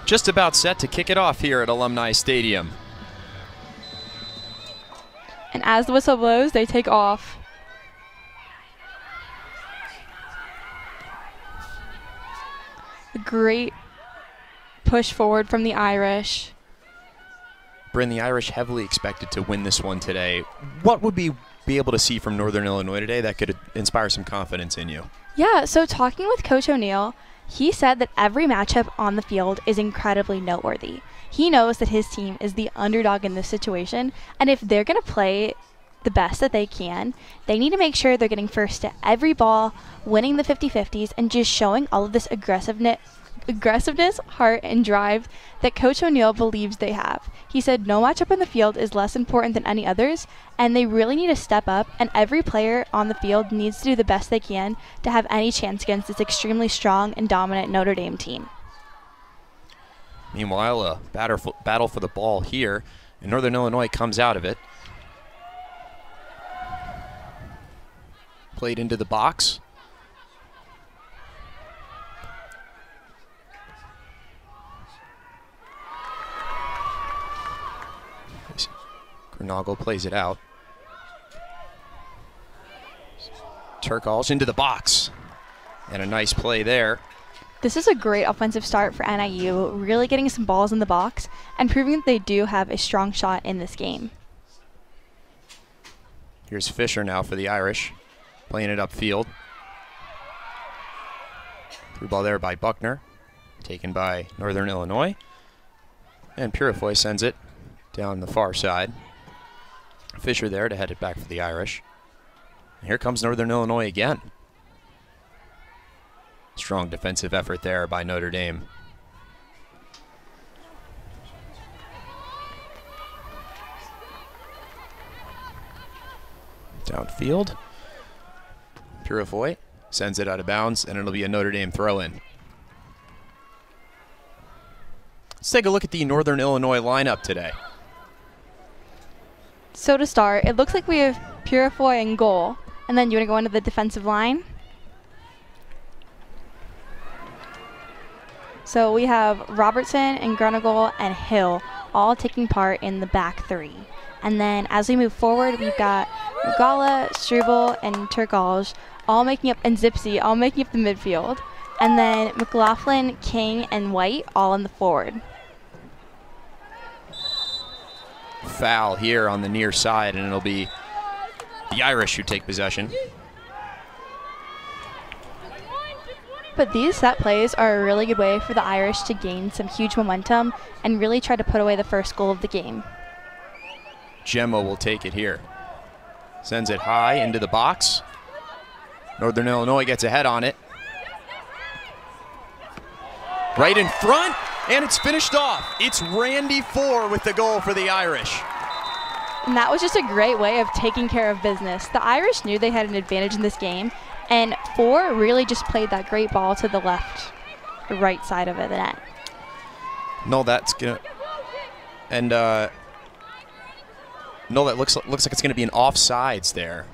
just about set to kick it off here at Alumni Stadium. And as the whistle blows, they take off. A great push forward from the Irish. Bryn, the Irish heavily expected to win this one today. What would we be able to see from Northern Illinois today that could inspire some confidence in you? Yeah, so talking with Coach O'Neill, he said that every matchup on the field is incredibly noteworthy. He knows that his team is the underdog in this situation, and if they're going to play the best that they can, they need to make sure they're getting first to every ball, winning the 50-50s, and just showing all of this aggressiveness, heart, and drive that Coach O'Neill believes they have. He said no matchup in the field is less important than any others, and they really need to step up, and every player on the field needs to do the best they can to have any chance against this extremely strong and dominant Notre Dame team. Meanwhile, a battle for the ball here, and Northern Illinois comes out of it. Played into the box. Granagle plays it out. Turkalj into the box. And a nice play there. This is a great offensive start for NIU, really getting some balls in the box and proving that they do have a strong shot in this game. Here's Fisher now for the Irish, playing it upfield. Through ball there by Buckner, taken by Northern Illinois. And Purifoy sends it down the far side. Fisher there to head it back for the Irish. And here comes Northern Illinois again. Strong defensive effort there by Notre Dame. Downfield. Purifoy sends it out of bounds, and it'll be a Notre Dame throw-in. Let's take a look at the Northern Illinois lineup today. So to start, it looks like we have Purifoy in goal. And then you want to go into the defensive line? So we have Robertson and Granagle and Hill all taking part in the back three. And then as we move forward, we've got Mugala, Struble, and Turkalj all making up, and Zipsy all making up the midfield. And then McLaughlin, King, and White all in the forward. Foul here on the near side, and it'll be the Irish who take possession. But these set plays are a really good way for the Irish to gain some huge momentum and really try to put away the first goal of the game. Gemma will take it here. Sends it high into the box. Northern Illinois gets ahead on it. Right in front, and it's finished off. It's Randy Four with the goal for the Irish. And that was just a great way of taking care of business. The Irish knew they had an advantage in this game, and Four really just played that great ball to the right side of the net. No, that's gonna, and no, that looks like it's gonna be an offsides there.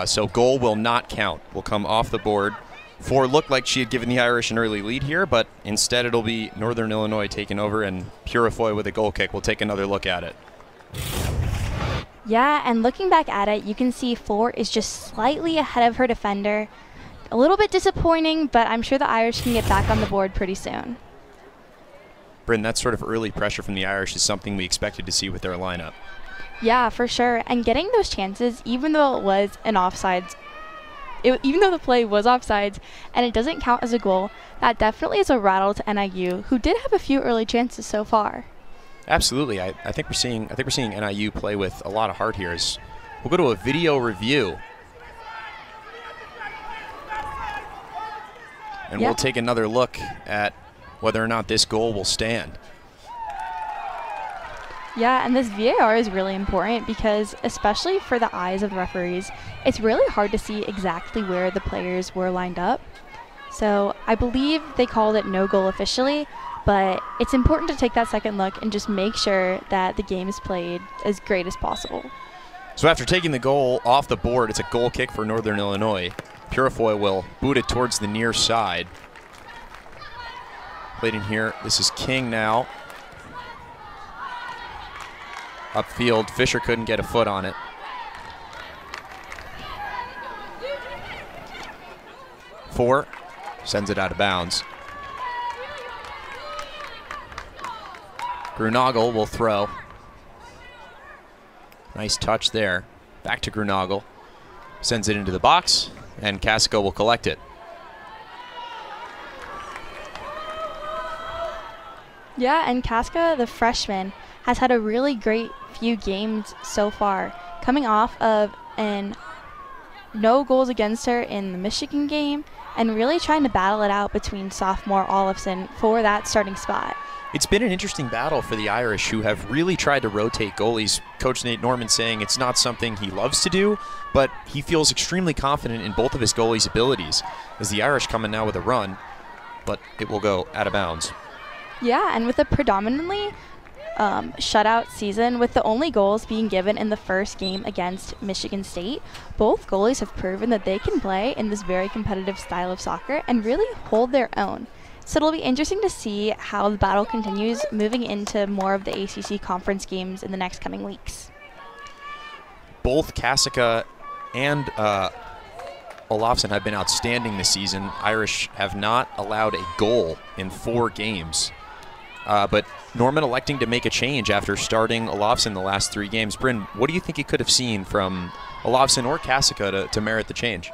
So goal will not count. Will come off the board. Four looked like she had given the Irish an early lead here, but instead it'll be Northern Illinois taking over, and Purifoy with a goal kick. We'll take another look at it. Yeah, and looking back at it, you can see Four is just slightly ahead of her defender. A little bit disappointing, but I'm sure the Irish can get back on the board pretty soon. Bryn, that sort of early pressure from the Irish is something we expected to see with their lineup. Yeah, for sure. And getting those chances, even though it was an offsides, even though the play was offsides and it doesn't count as a goal, that definitely is a rattle to NIU, who did have a few early chances so far. Absolutely. I think we're seeing NIU play with a lot of heart here. We'll go to a video review. And we'll take another look at whether or not this goal will stand. Yeah, and this VAR is really important because, especially for the eyes of the referees, it's really hard to see exactly where the players were lined up. So I believe they called it no goal officially, but it's important to take that second look and just make sure that the game is played as great as possible. So after taking the goal off the board, it's a goal kick for Northern Illinois. Purifoy will boot it towards the near side. Played in here. This is King now. Upfield, Fisher couldn't get a foot on it. Four, sends it out of bounds. Grunagel will throw. Nice touch there. Back to Grunagel. Sends it into the box, and Casico will collect it. Yeah, and Casca, the freshman, has had a really great few games so far, coming off of no goals against her in the Michigan game, and really trying to battle it out between sophomore Olafson for that starting spot. It's been an interesting battle for the Irish, who have really tried to rotate goalies. Coach Nate Norman saying it's not something he loves to do, but he feels extremely confident in both of his goalies' abilities. As the Irish come in now with a run, but it will go out of bounds. Yeah, and with a predominantly shutout season, with the only goals being given in the first game against Michigan State, both goalies have proven that they can play in this very competitive style of soccer and really hold their own. So it'll be interesting to see how the battle continues moving into more of the ACC conference games in the next coming weeks. Both Casica and Olafson have been outstanding this season. Irish have not allowed a goal in 4 games. But Norman electing to make a change after starting Olafson the last 3 games. Bryn, what do you think you could have seen from Olafson or Casica to merit the change?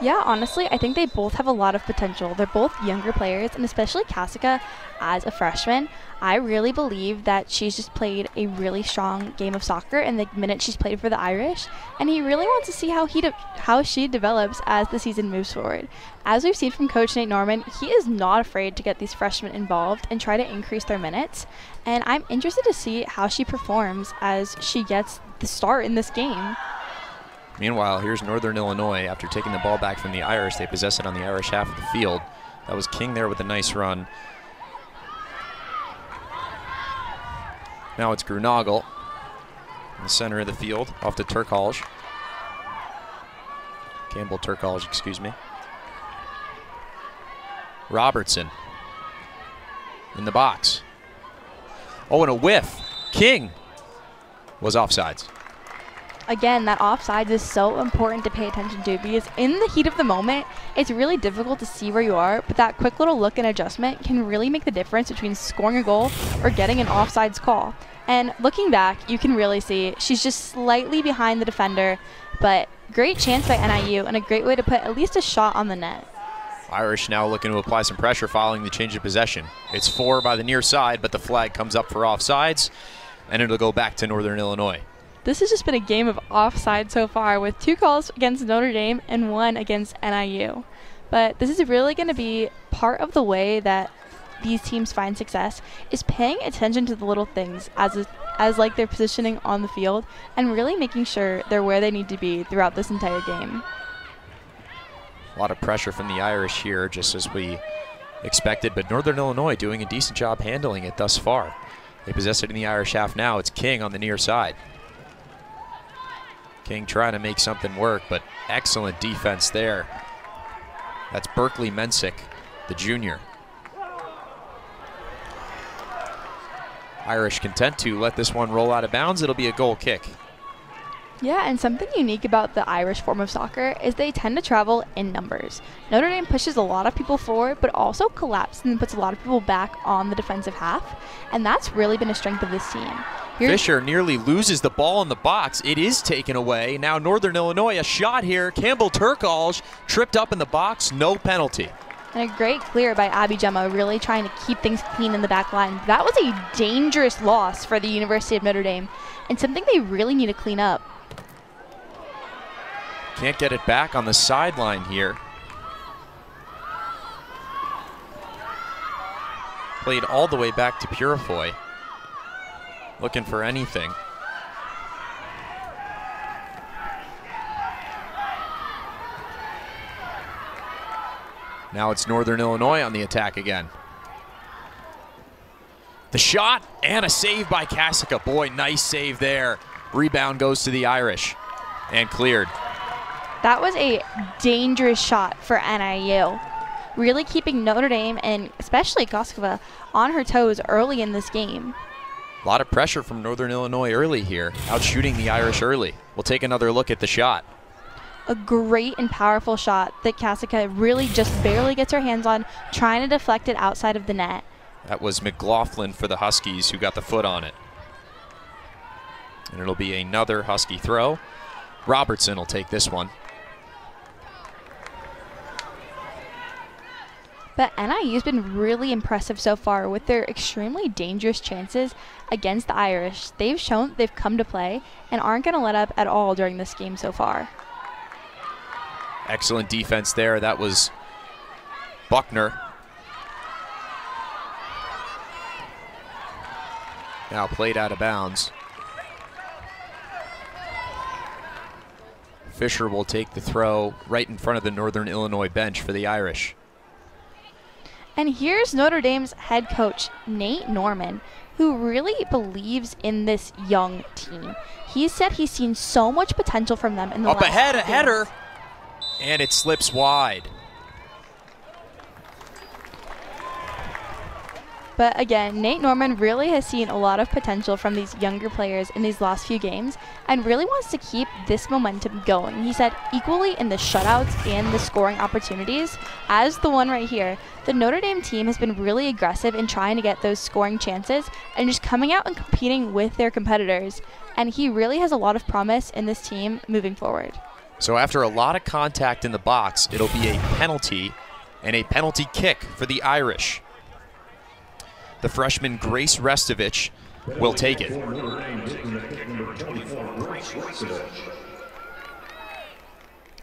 Yeah, honestly, I think they both have a lot of potential. They're both younger players, and especially Casica as a freshman. I really believe that she's just played a really strong game of soccer in the minute she's played for the Irish, and he really wants to see how she develops as the season moves forward. As we've seen from Coach Nate Norman, he is not afraid to get these freshmen involved and try to increase their minutes, and I'm interested to see how she performs as she gets the start in this game. Meanwhile, here's Northern Illinois. After taking the ball back from the Irish, they possess it on the Irish half of the field. That was King there with a nice run. Now it's Grunagel in the center of the field, off to Turkalj. Campbell Turkalj, excuse me. Robertson in the box. Oh, and a whiff. King was offsides. Again, that offsides is so important to pay attention to, because in the heat of the moment, it's really difficult to see where you are, but that quick little look and adjustment can really make the difference between scoring a goal or getting an offsides call. And looking back, you can really see she's just slightly behind the defender, but great chance by NIU and a great way to put at least a shot on the net. Irish now looking to apply some pressure following the change of possession. It's 4 by the near side, but the flag comes up for offsides, and it'll go back to Northern Illinois. This has just been a game of offside so far, with 2 calls against Notre Dame and 1 against NIU. But this is really going to be part of the way that these teams find success, is paying attention to the little things as like their positioning on the field, and really making sure they're where they need to be throughout this entire game. A lot of pressure from the Irish here, just as we expected, but Northern Illinois doing a decent job handling it thus far. They possess it in the Irish half now. It's King on the near side. King trying to make something work, but excellent defense there. That's Berkeley Mensick, the junior. Irish content to let this one roll out of bounds. It'll be a goal kick. Yeah, and something unique about the Irish form of soccer is they tend to travel in numbers. Notre Dame pushes a lot of people forward, but also collapses and puts a lot of people back on the defensive half, and that's really been a strength of this team. Fisher nearly loses the ball in the box. It is taken away. Now Northern Illinois, a shot here. Campbell Turkalj tripped up in the box, no penalty. And a great clear by Abby Gemma, really trying to keep things clean in the back line. That was a dangerous loss for the University of Notre Dame, and something they really need to clean up. Can't get it back on the sideline here. Played all the way back to Purifoy. Looking for anything. Now it's Northern Illinois on the attack again. The shot and a save by Casica. Boy, nice save there. Rebound goes to the Irish and cleared. That was a dangerous shot for NIU. really keeping Notre Dame and especially Koskova on her toes early in this game. A lot of pressure from Northern Illinois early here, out shooting the Irish early. We'll take another look at the shot. A great and powerful shot that Kasica really just barely gets her hands on, trying to deflect it outside of the net. That was McLaughlin for the Huskies who got the foot on it. And it'll be another Husky throw. Robertson will take this one. But NIU's been really impressive so far with their extremely dangerous chances against the Irish. They've shown that they've come to play and aren't going to let up at all during this game so far. Excellent defense there. That was Buckner. Now played out of bounds. Fisher will take the throw right in front of the Northern Illinois bench for the Irish. And here's Notre Dame's head coach, Nate Norman, who really believes in this young team. He said he's seen so much potential from them in the last ahead, a games. header, and it slips wide. But again, Nate Norman really has seen a lot of potential from these younger players in these last few games and really wants to keep this momentum going. He said equally in the shutouts and the scoring opportunities as the one right here, the Notre Dame team has been really aggressive in trying to get those scoring chances and just coming out and competing with their competitors. And he really has a lot of promise in this team moving forward. So after a lot of contact in the box, it'll be a penalty and a penalty kick for the Irish. The freshman Grace Restovich will take it.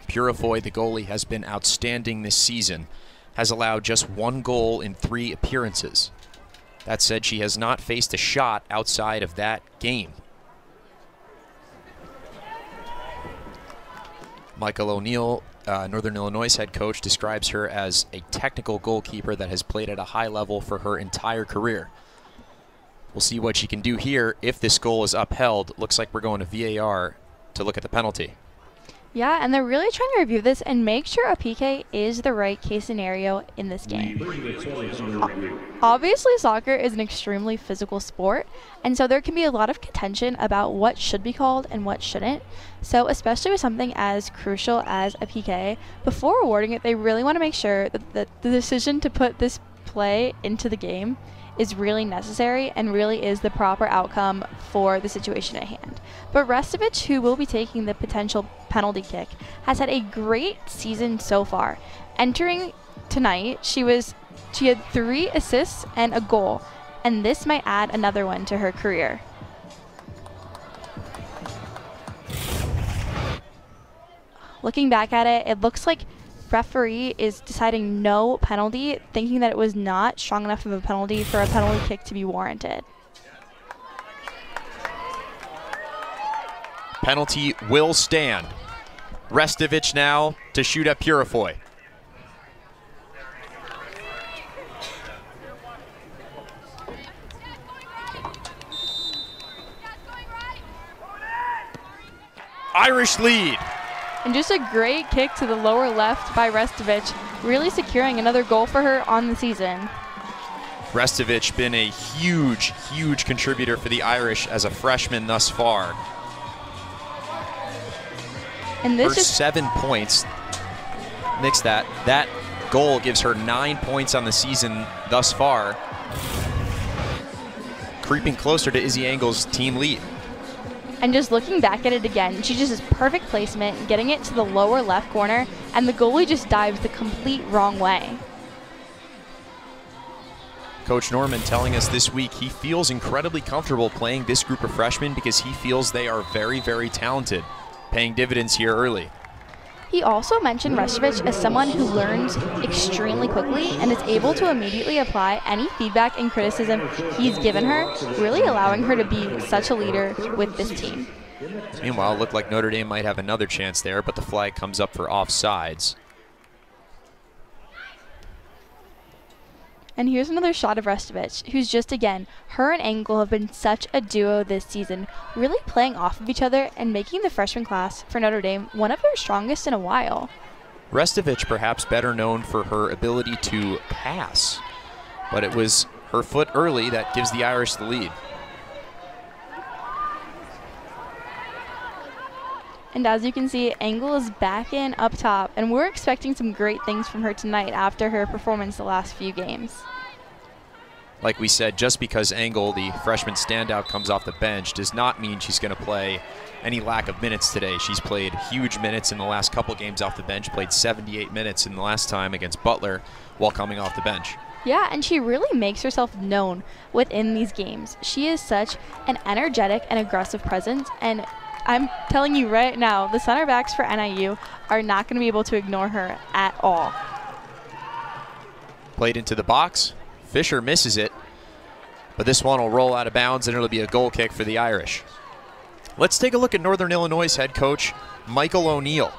Purifoy, the goalie, has been outstanding this season, has allowed just 1 goal in 3 appearances. That said, she has not faced a shot outside of that game. Michael O'Neill, Northern Illinois' head coach, describes her as a technical goalkeeper that has played at a high level for her entire career. We'll see what she can do here if this goal is upheld. Looks like we're going to VAR to look at the penalty. Yeah, and they're really trying to review this and make sure a PK is the right case scenario in this game. Obviously, soccer is an extremely physical sport, and so there can be a lot of contention about what should be called and what shouldn't. So especially with something as crucial as a PK, before awarding it, they really want to make sure that the decision to put this play into the game is really necessary and really is the proper outcome for the situation at hand. But Restovich, who will be taking the potential penalty kick, has had a great season so far. Entering tonight, she had 3 assists and a goal, and this might add another one to her career. Looking back at it, it looks like referee is deciding no penalty, thinking that it was not strong enough of a penalty for a penalty kick to be warranted. Penalty will stand. Restovich now to shoot at Purifoy. Irish lead. And just a great kick to the lower left by Restovich, really securing another goal for her on the season. Restovich been a huge, huge contributor for the Irish as a freshman thus far. And this her 7 points. Nix that. That goal gives her 9 points on the season thus far. Creeping closer to Izzy Engel's team lead. And just looking back at it again, she just has perfect placement, getting it to the lower left corner, and the goalie just dives the complete wrong way. Coach Norman telling us this week he feels incredibly comfortable playing this group of freshmen because he feels they are very, very talented, paying dividends here early. He also mentioned Restovich as someone who learns extremely quickly and is able to immediately apply any feedback and criticism he's given her, really allowing her to be such a leader with this team. Meanwhile, it looked like Notre Dame might have another chance there, but the flag comes up for offsides. And here's another shot of Restovich, who's just, again, her and Engel have been such a duo this season, really playing off of each other and making the freshman class for Notre Dame one of their strongest in a while. Restovich perhaps better known for her ability to pass, but it was her foot early that gives the Irish the lead. And as you can see, Engel is back in up top, and we're expecting some great things from her tonight after her performance the last few games. Like we said, just because Engel, the freshman standout, comes off the bench does not mean she's going to play any lack of minutes today. She's played huge minutes in the last couple games off the bench, played 78 minutes in the last time against Butler while coming off the bench. Yeah, and she really makes herself known within these games. She is such an energetic and aggressive presence, and I'm telling you right now, the center backs for NIU are not going to be able to ignore her at all. Played into the box. Fisher misses it, but this one will roll out of bounds, and it'll be a goal kick for the Irish. Let's take a look at Northern Illinois' head coach, Michael O'Neill.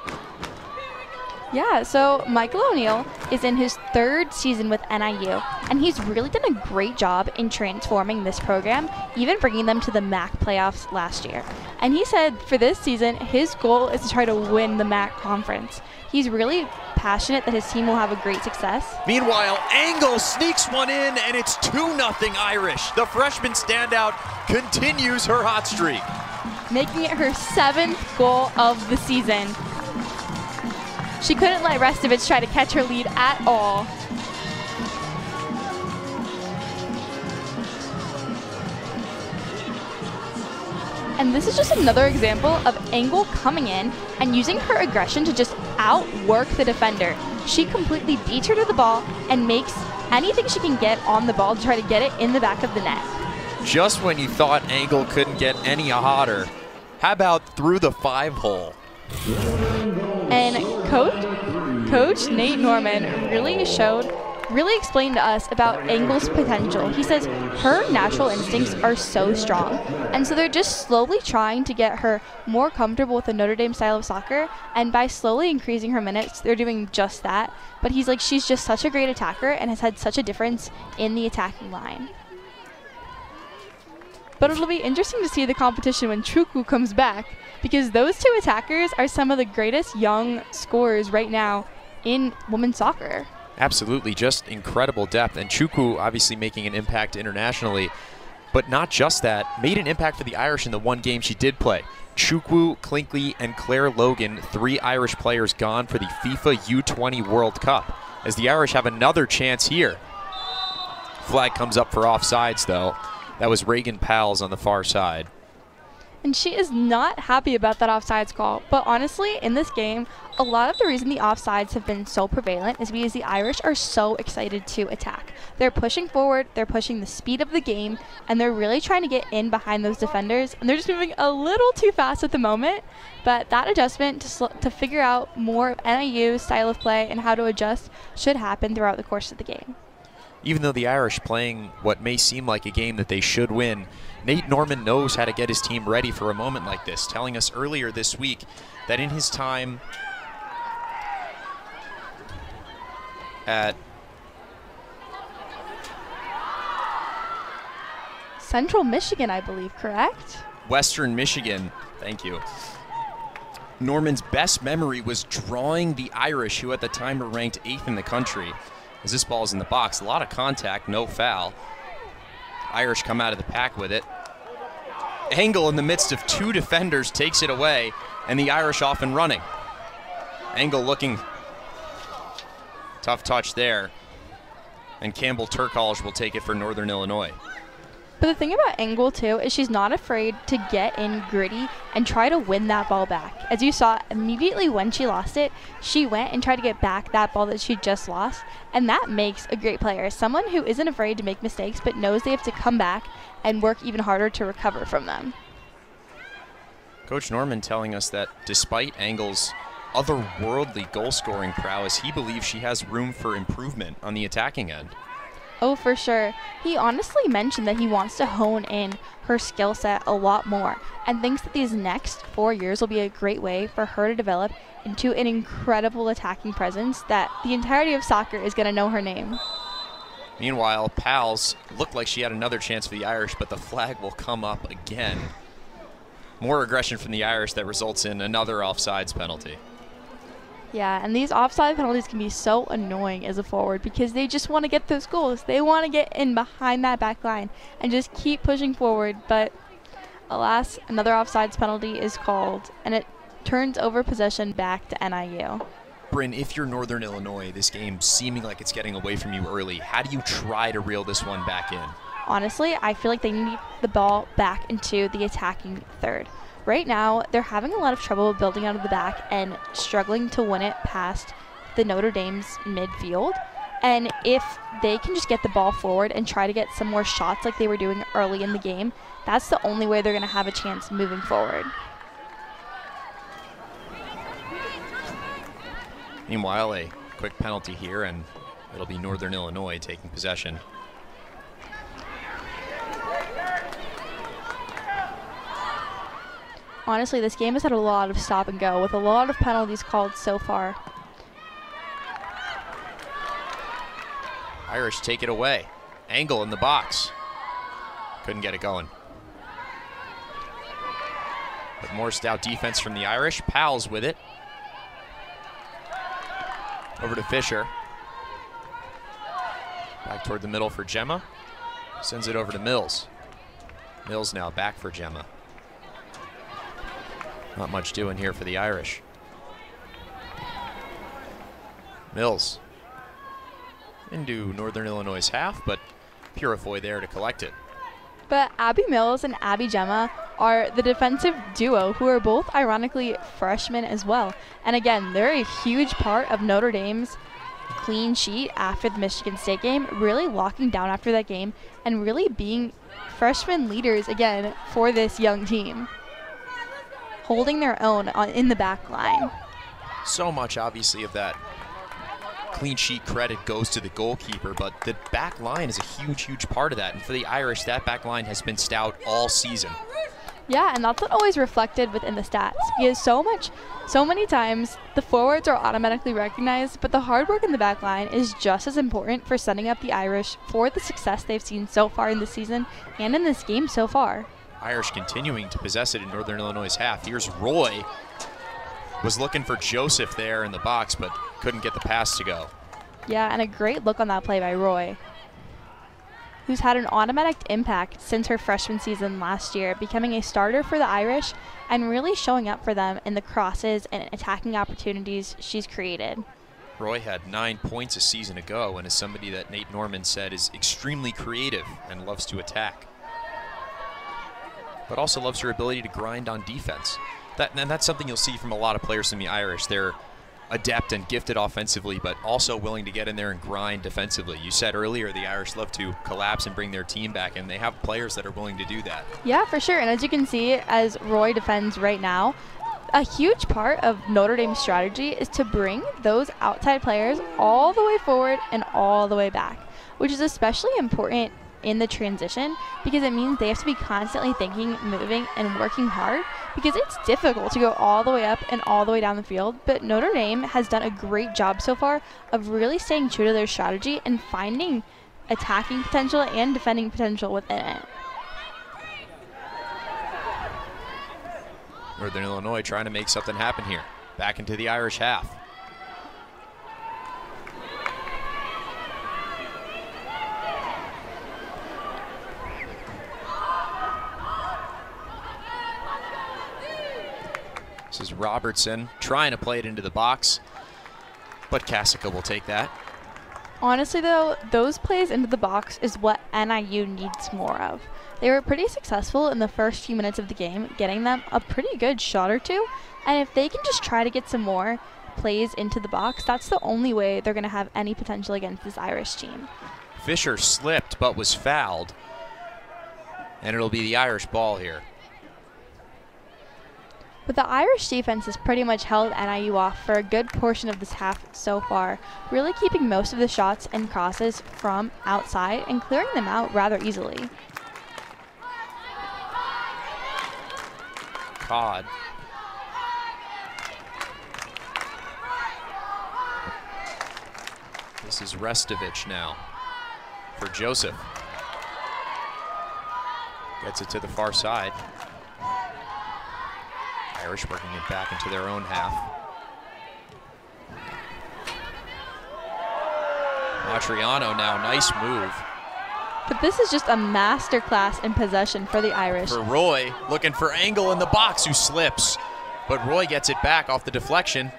Yeah, so Michael O'Neill is in his 3rd season with NIU, and he's really done a great job in transforming this program, even bringing them to the MAC playoffs last year. And he said for this season, his goal is to try to win the MAC conference. He's really passionate that his team will have a great success. Meanwhile, Engel sneaks one in, and it's 2-0 Irish. The freshman standout continues her hot streak, making it her 7th goal of the season. She couldn't let Restovich try to catch her lead at all. And this is just another example of Engel coming in and using her aggression to just outwork the defender. She completely beats her to the ball and makes anything she can get on the ball to try to get it in the back of the net. Just when you thought Engel couldn't get any hotter, how about through the 5-hole? And Coach Nate Norman really explained to us about Engel's potential. He says her natural instincts are so strong, and so they're just slowly trying to get her more comfortable with the Notre Dame style of soccer, and by slowly increasing her minutes, they're doing just that. But he's like, she's just such a great attacker and has had such a difference in the attacking line. But it'll be interesting to see the competition when Chukwu comes back, because those two attackers are some of the greatest young scorers right now in women's soccer. Absolutely, just incredible depth. And Chukwu obviously making an impact internationally, but not just that, made an impact for the Irish in the one game she did play. Chukwu, Clinkley, and Claire Logan, 3 Irish players gone for the FIFA U20 World Cup, as the Irish have another chance here. Flag comes up for offsides, though. That was Reagan Powell's on the far side. And she is not happy about that offsides call. But honestly, in this game, a lot of the reason the offsides have been so prevalent is because the Irish are so excited to attack. They're pushing forward, they're pushing the speed of the game, and they're really trying to get in behind those defenders. And they're just moving a little too fast at the moment. But that adjustment to figure out more of NIU's style of play and how to adjust should happen throughout the course of the game. Even though the Irish playing what may seem like a game that they should win, Nate Norman knows how to get his team ready for a moment like this, telling us earlier this week that in his time at Central Michigan, I believe, correct? Western Michigan, thank you. Norman's best memory was drawing the Irish, who at the time were ranked 8th in the country. As this ball's in the box, a lot of contact, no foul. Irish come out of the pack with it. Engel in the midst of 2 defenders takes it away, and the Irish off and running. Engel looking tough touch there, and Campbell Turkalj will take it for Northern Illinois. But the thing about Engel, too, is she's not afraid to get in gritty and try to win that ball back. As you saw, immediately when she lost it, she went and tried to get back that ball that she just lost, and that makes a great player. Someone who isn't afraid to make mistakes but knows they have to come back and work even harder to recover from them. Coach Norman telling us that despite Engel's otherworldly goal-scoring prowess, he believes she has room for improvement on the attacking end. Oh, for sure. He honestly mentioned that he wants to hone in her skill set a lot more and thinks that these next 4 years will be a great way for her to develop into an incredible attacking presence that the entirety of soccer is going to know her name. Meanwhile, Pals looked like she had another chance for the Irish, but the flag will come up again. More aggression from the Irish that results in another offsides penalty. Yeah, and these offside penalties can be so annoying as a forward because they just want to get those goals. They want to get in behind that back line and just keep pushing forward. But alas, another offsides penalty is called, and it turns over possession back to NIU. Bryn, if you're Northern Illinois, this game seeming like it's getting away from you early, how do you try to reel this one back in? Honestly, I feel like they need the ball back into the attacking third. Right now, they're having a lot of trouble building out of the back and struggling to win it past the Notre Dame's midfield. And if they can just get the ball forward and try to get some more shots like they were doing early in the game, that's the only way they're going to have a chance moving forward. Meanwhile, a quick penalty here, and it'll be Northern Illinois taking possession. Honestly, this game has had a lot of stop and go with a lot of penalties called so far. Irish take it away. Angle in the box. Couldn't get it going. But more stout defense from the Irish. Powell's with it. Over to Fisher. Back toward the middle for Gemma. Sends it over to Mills. Mills now back for Gemma. Not much doing here for the Irish. Mills into Northern Illinois' half, but Purifoy there to collect it. But Abby Mills and Abby Gemma are the defensive duo who are both ironically freshmen as well. And again, they're a huge part of Notre Dame's clean sheet after the Michigan State game, really locking down after that game and really being freshman leaders again for this young team, holding their own in the back line. So much, obviously, of that clean sheet credit goes to the goalkeeper, but the back line is a huge, huge part of that. And for the Irish, that back line has been stout all season. Yeah, and that's not always reflected within the stats because so many times the forwards are automatically recognized, but the hard work in the back line is just as important for setting up the Irish for the success they've seen so far in this season and in this game so far. Irish continuing to possess it in Northern Illinois' half. Here's Roy. Was looking for Joseph there in the box, but couldn't get the pass to go. Yeah, and a great look on that play by Roy, who's had an automatic impact since her freshman season last year, becoming a starter for the Irish and really showing up for them in the crosses and attacking opportunities she's created. Roy had 9 points a season ago and is somebody that Nate Norman said is extremely creative and loves to attack, but also loves her ability to grind on defense. And that's something you'll see from a lot of players in the Irish. They're adept and gifted offensively, but also willing to get in there and grind defensively. You said earlier the Irish love to collapse and bring their team back, and they have players that are willing to do that. Yeah, for sure. And as you can see, as Roy defends right now, a huge part of Notre Dame's strategy is to bring those outside players all the way forward and all the way back, which is especially important in the transition because it means they have to be constantly thinking, moving, and working hard because it's difficult to go all the way up and all the way down the field. But Notre Dame has done a great job so far of really staying true to their strategy and finding attacking potential and defending potential within it. Northern Illinois trying to make something happen here. Back into the Irish half. This is Robertson trying to play it into the box, but Kasica will take that. Honestly, though, those plays into the box is what NIU needs more of. They were pretty successful in the first few minutes of the game, getting them a pretty good shot or two, and if they can just try to get some more plays into the box, that's the only way they're going to have any potential against this Irish team. Fisher slipped but was fouled, and it'll be the Irish ball here. But the Irish defense has pretty much held NIU off for a good portion of this half so far, really keeping most of the shots and crosses from outside and clearing them out rather easily. Codd. This is Restovich now for Joseph. Gets it to the far side. Irish working it back into their own half. Matriano now, nice move. But this is just a masterclass in possession for the Irish. For Roy, looking for Engel in the box, who slips. But Roy gets it back off the deflection.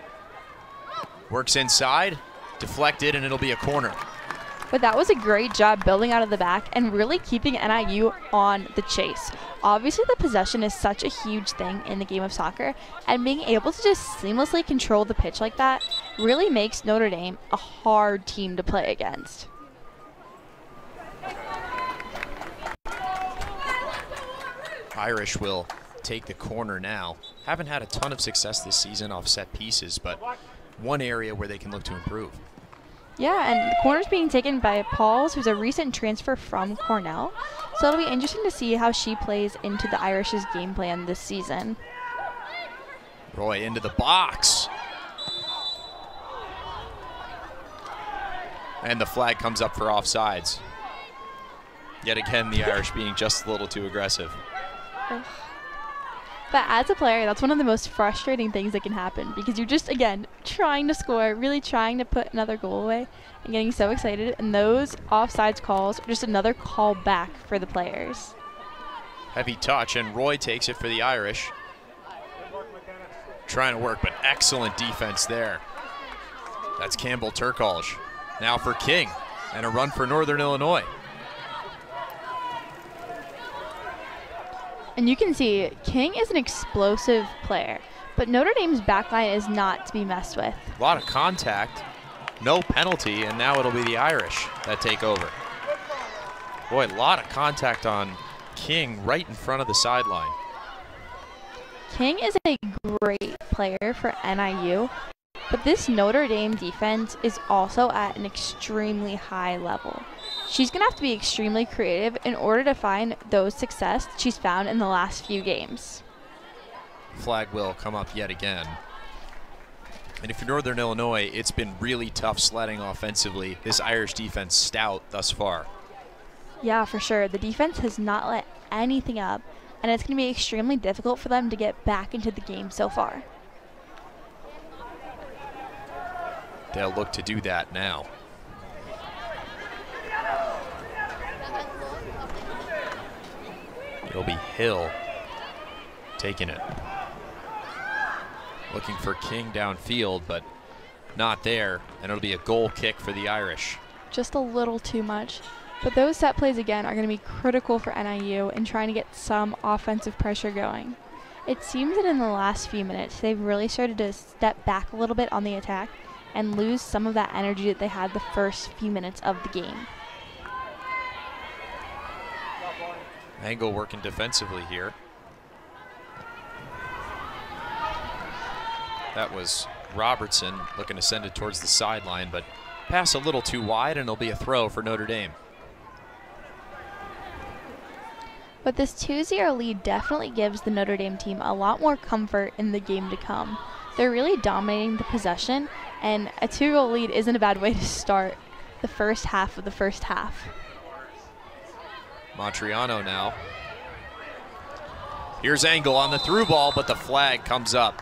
Works inside, deflected, and it'll be a corner. But that was a great job building out of the back and really keeping NIU on the chase. Obviously, the possession is such a huge thing in the game of soccer, and being able to just seamlessly control the pitch like that really makes Notre Dame a hard team to play against. Irish will take the corner now. Haven't had a ton of success this season off set pieces, but one area where they can look to improve. Yeah, and the corner's being taken by Pauls, who's a recent transfer from Cornell. So it'll be interesting to see how she plays into the Irish's game plan this season. Roy into the box. And the flag comes up for offsides. Yet again, the Irish being just a little too aggressive. But as a player, that's one of the most frustrating things that can happen, because you're just, again, trying to score, really trying to put another goal away and getting so excited, and those offsides calls are just another call back for the players. Heavy touch, and Roy takes it for the Irish. Trying to work, but excellent defense there. That's Campbell Turkalj. Now for King, and a run for Northern Illinois. And you can see King is an explosive player, but Notre Dame's backline is not to be messed with. A lot of contact, no penalty, and now it'll be the Irish that take over. Boy, a lot of contact on King right in front of the sideline. King is a great player for NIU, but this Notre Dame defense is also at an extremely high level. She's going to have to be extremely creative in order to find those success that she's found in the last few games. Flag will come up yet again. And if you're Northern Illinois, it's been really tough sledding offensively. This Irish defense stout thus far. Yeah, for sure. The defense has not let anything up, and it's going to be extremely difficult for them to get back into the game so far. They'll look to do that now. It'll be Hill taking it. Looking for King downfield, but not there, and it'll be a goal kick for the Irish. Just a little too much. But those set plays, again, are going to be critical for NIU in trying to get some offensive pressure going. It seems that in the last few minutes, they've really started to step back a little bit on the attack and lose some of that energy that they had the first few minutes of the game. Engel working defensively here. That was Robertson looking to send it towards the sideline, but pass a little too wide, and it'll be a throw for Notre Dame. But this 2-0 lead definitely gives the Notre Dame team a lot more comfort in the game to come. They're really dominating the possession, and a 2-goal lead isn't a bad way to start the first half of the first half. Matriano now. Here's Engel on the through ball, but the flag comes up.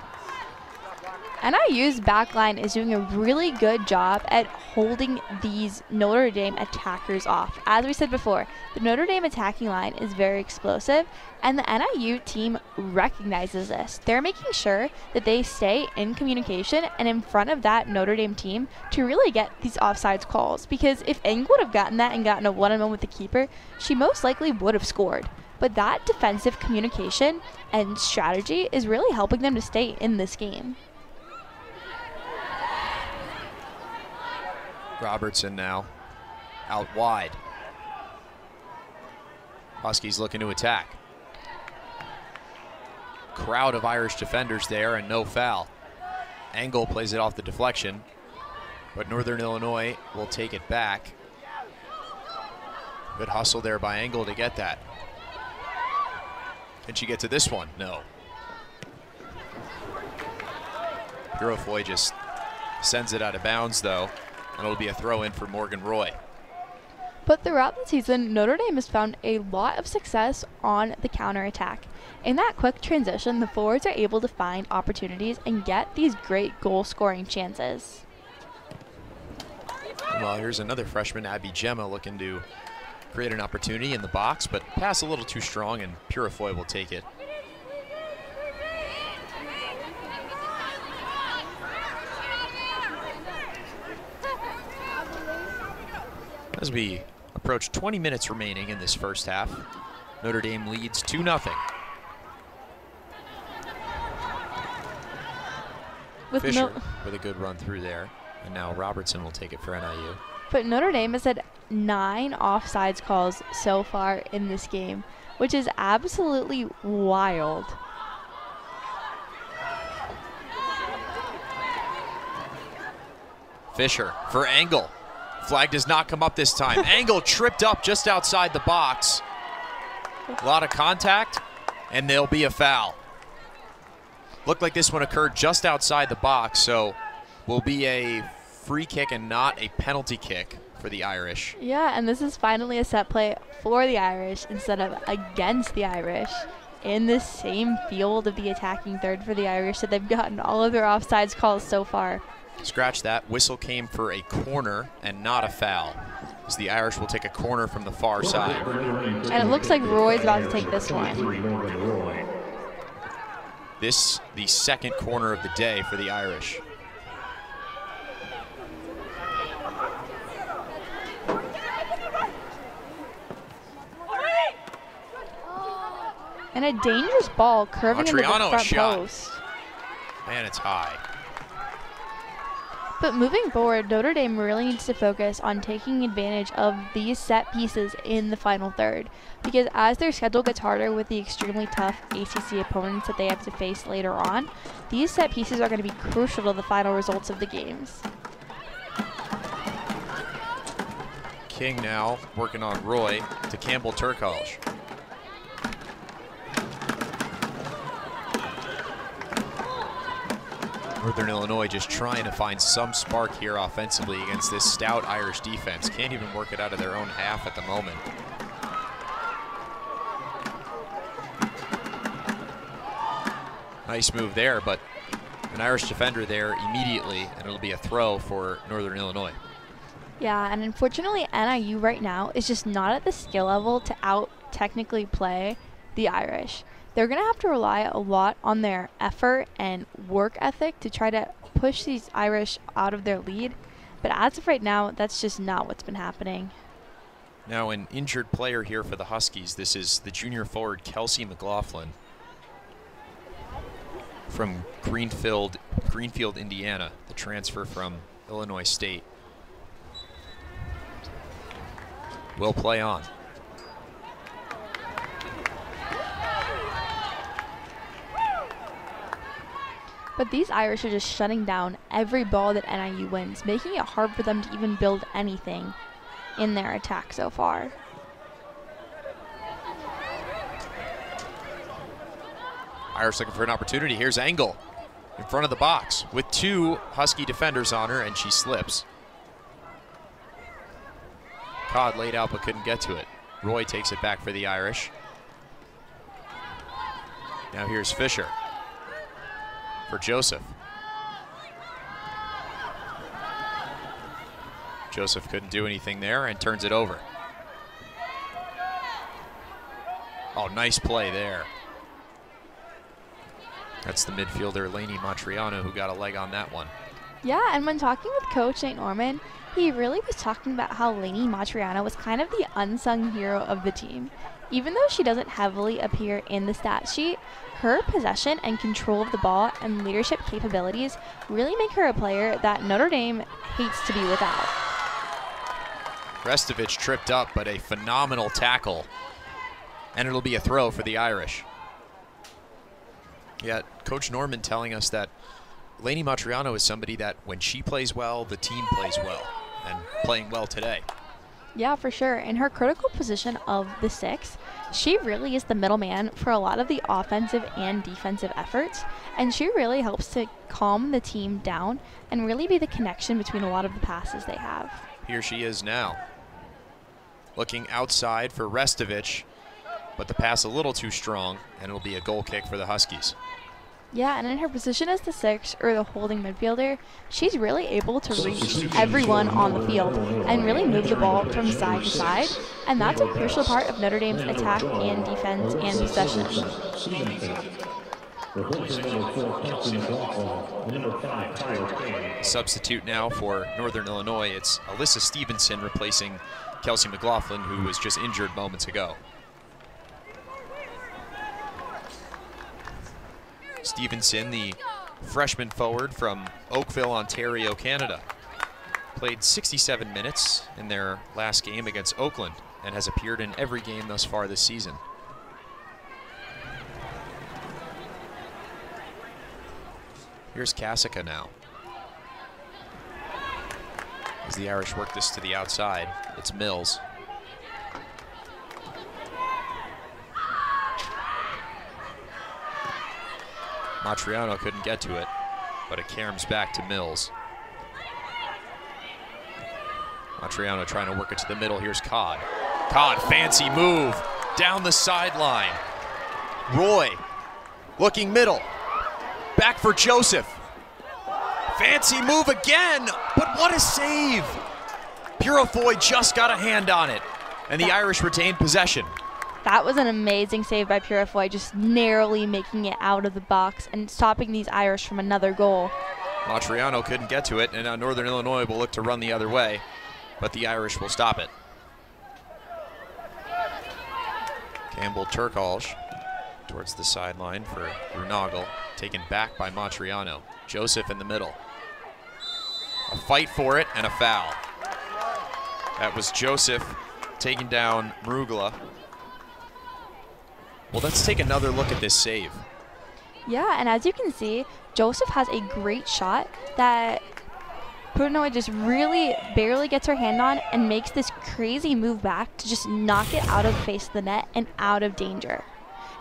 NIU's backline is doing a really good job at holding these Notre Dame attackers off. As we said before, the Notre Dame attacking line is very explosive, and the NIU team recognizes this. They're making sure that they stay in communication and in front of that Notre Dame team to really get these offsides calls, because if Engel would have gotten that and gotten a one-on-one with the keeper, she most likely would have scored. But that defensive communication and strategy is really helping them to stay in this game. Robertson now out wide. Huskies looking to attack. Crowd of Irish defenders there, and no foul. Engel plays it off the deflection, but Northern Illinois will take it back. Good hustle there by Engel to get that. Can she get to this one? No. Purefoy just sends it out of bounds, though, and it'll be a throw-in for Morgan Roy. But throughout the season, Notre Dame has found a lot of success on the counterattack. In that quick transition, the forwards are able to find opportunities and get these great goal-scoring chances. Well, here's another freshman, Abby Gemma, looking to create an opportunity in the box, but pass a little too strong, and Purifoy will take it. As we approach 20 minutes remaining in this first half, Notre Dame leads 2-0. Fisher with a good run through there, and now Robertson will take it for NIU. But Notre Dame has had 9 offsides calls so far in this game, which is absolutely wild. Fisher for Engel. Flag does not come up this time. Engel tripped up just outside the box. A lot of contact, and there'll be a foul. Looked like this one occurred just outside the box, so will be a free kick and not a penalty kick for the Irish. Yeah, and this is finally a set play for the Irish instead of against the Irish in the same field of the attacking third for the Irish, so they've gotten all of their offsides calls so far. Scratch that. Whistle came for a corner and not a foul, as the Irish will take a corner from the far side. And it looks like Roy's about to take this one. This the second corner of the day for the Irish. And a dangerous ball curving into the front post. Man, it's high. But moving forward, Notre Dame really needs to focus on taking advantage of these set pieces in the final third, because as their schedule gets harder with the extremely tough ACC opponents that they have to face later on, these set pieces are going to be crucial to the final results of the games. King now working on Roy to Campbell Turkaj. Northern Illinois just trying to find some spark here offensively against this stout Irish defense. Can't even work it out of their own half at the moment. Nice move there, but an Irish defender there immediately, and it'll be a throw for Northern Illinois. Yeah, and unfortunately NIU right now is just not at the skill level to out-technically play the Irish. They're going to have to rely a lot on their effort and work ethic to try to push these Irish out of their lead. But as of right now, that's just not what's been happening. Now an injured player here for the Huskies. This is the junior forward Kelsey McLaughlin from Greenfield, Indiana, the transfer from Illinois State. Will play on. But these Irish are just shutting down every ball that NIU wins, making it hard for them to even build anything in their attack so far. Irish looking for an opportunity. Here's Engel in front of the box with 2 Husky defenders on her, and she slips. Codd laid out but couldn't get to it. Roy takes it back for the Irish. Now here's Fisher for Joseph. Joseph couldn't do anything there and turns it over. Oh, nice play there. That's the midfielder, Lainey Matriano, who got a leg on that one. Yeah, and when talking with Coach St. Norman, he really was talking about how Lainey Matriano was kind of the unsung hero of the team. Even though she doesn't heavily appear in the stat sheet, her possession and control of the ball and leadership capabilities really make her a player that Notre Dame hates to be without. Restovich tripped up, but a phenomenal tackle. And it'll be a throw for the Irish. Yeah, Coach Norman telling us that Lainey Matriano is somebody that when she plays well, the team plays well, and playing well today. Yeah, for sure. In her critical position of the 6, she really is the middleman for a lot of the offensive and defensive efforts, and she really helps to calm the team down and really be the connection between a lot of the passes they have. Here she is now. Looking outside for Restovich, but the pass a little too strong, and it'll be a goal kick for the Huskies. Yeah, and in her position as the 6 or the holding midfielder, she's really able to reach everyone on the field and really move the ball from side to side. And that's a crucial part of Notre Dame's attack and defense and possession. Substitute now for Northern Illinois. It's Alyssa Stevenson replacing Kelsey McLaughlin, who was just injured moments ago. Stevenson, the freshman forward from Oakville, Ontario, Canada, played 67 minutes in their last game against Oakland and has appeared in every game thus far this season. Here's Cassica now. As the Irish work this to the outside, it's Mills. Matriano couldn't get to it, but it caroms back to Mills. Matriano trying to work it to the middle. Here's Codd. Codd, fancy move down the sideline. Roy looking middle. Back for Joseph. Fancy move again, but what a save. Purifoy just got a hand on it, and the Irish retained possession. That was an amazing save by Purifoy, just narrowly making it out of the box and stopping these Irish from another goal. Matriano couldn't get to it, and now Northern Illinois will look to run the other way, but the Irish will stop it. Campbell Turkalj towards the sideline for Grunagel, taken back by Matriano. Joseph in the middle. A fight for it and a foul. That was Joseph taking down Mrugla. Well, let's take another look at this save. Yeah, and as you can see, Joseph has a great shot that Purnoy just really barely gets her hand on and makes this crazy move back to just knock it out of the face of the net and out of danger.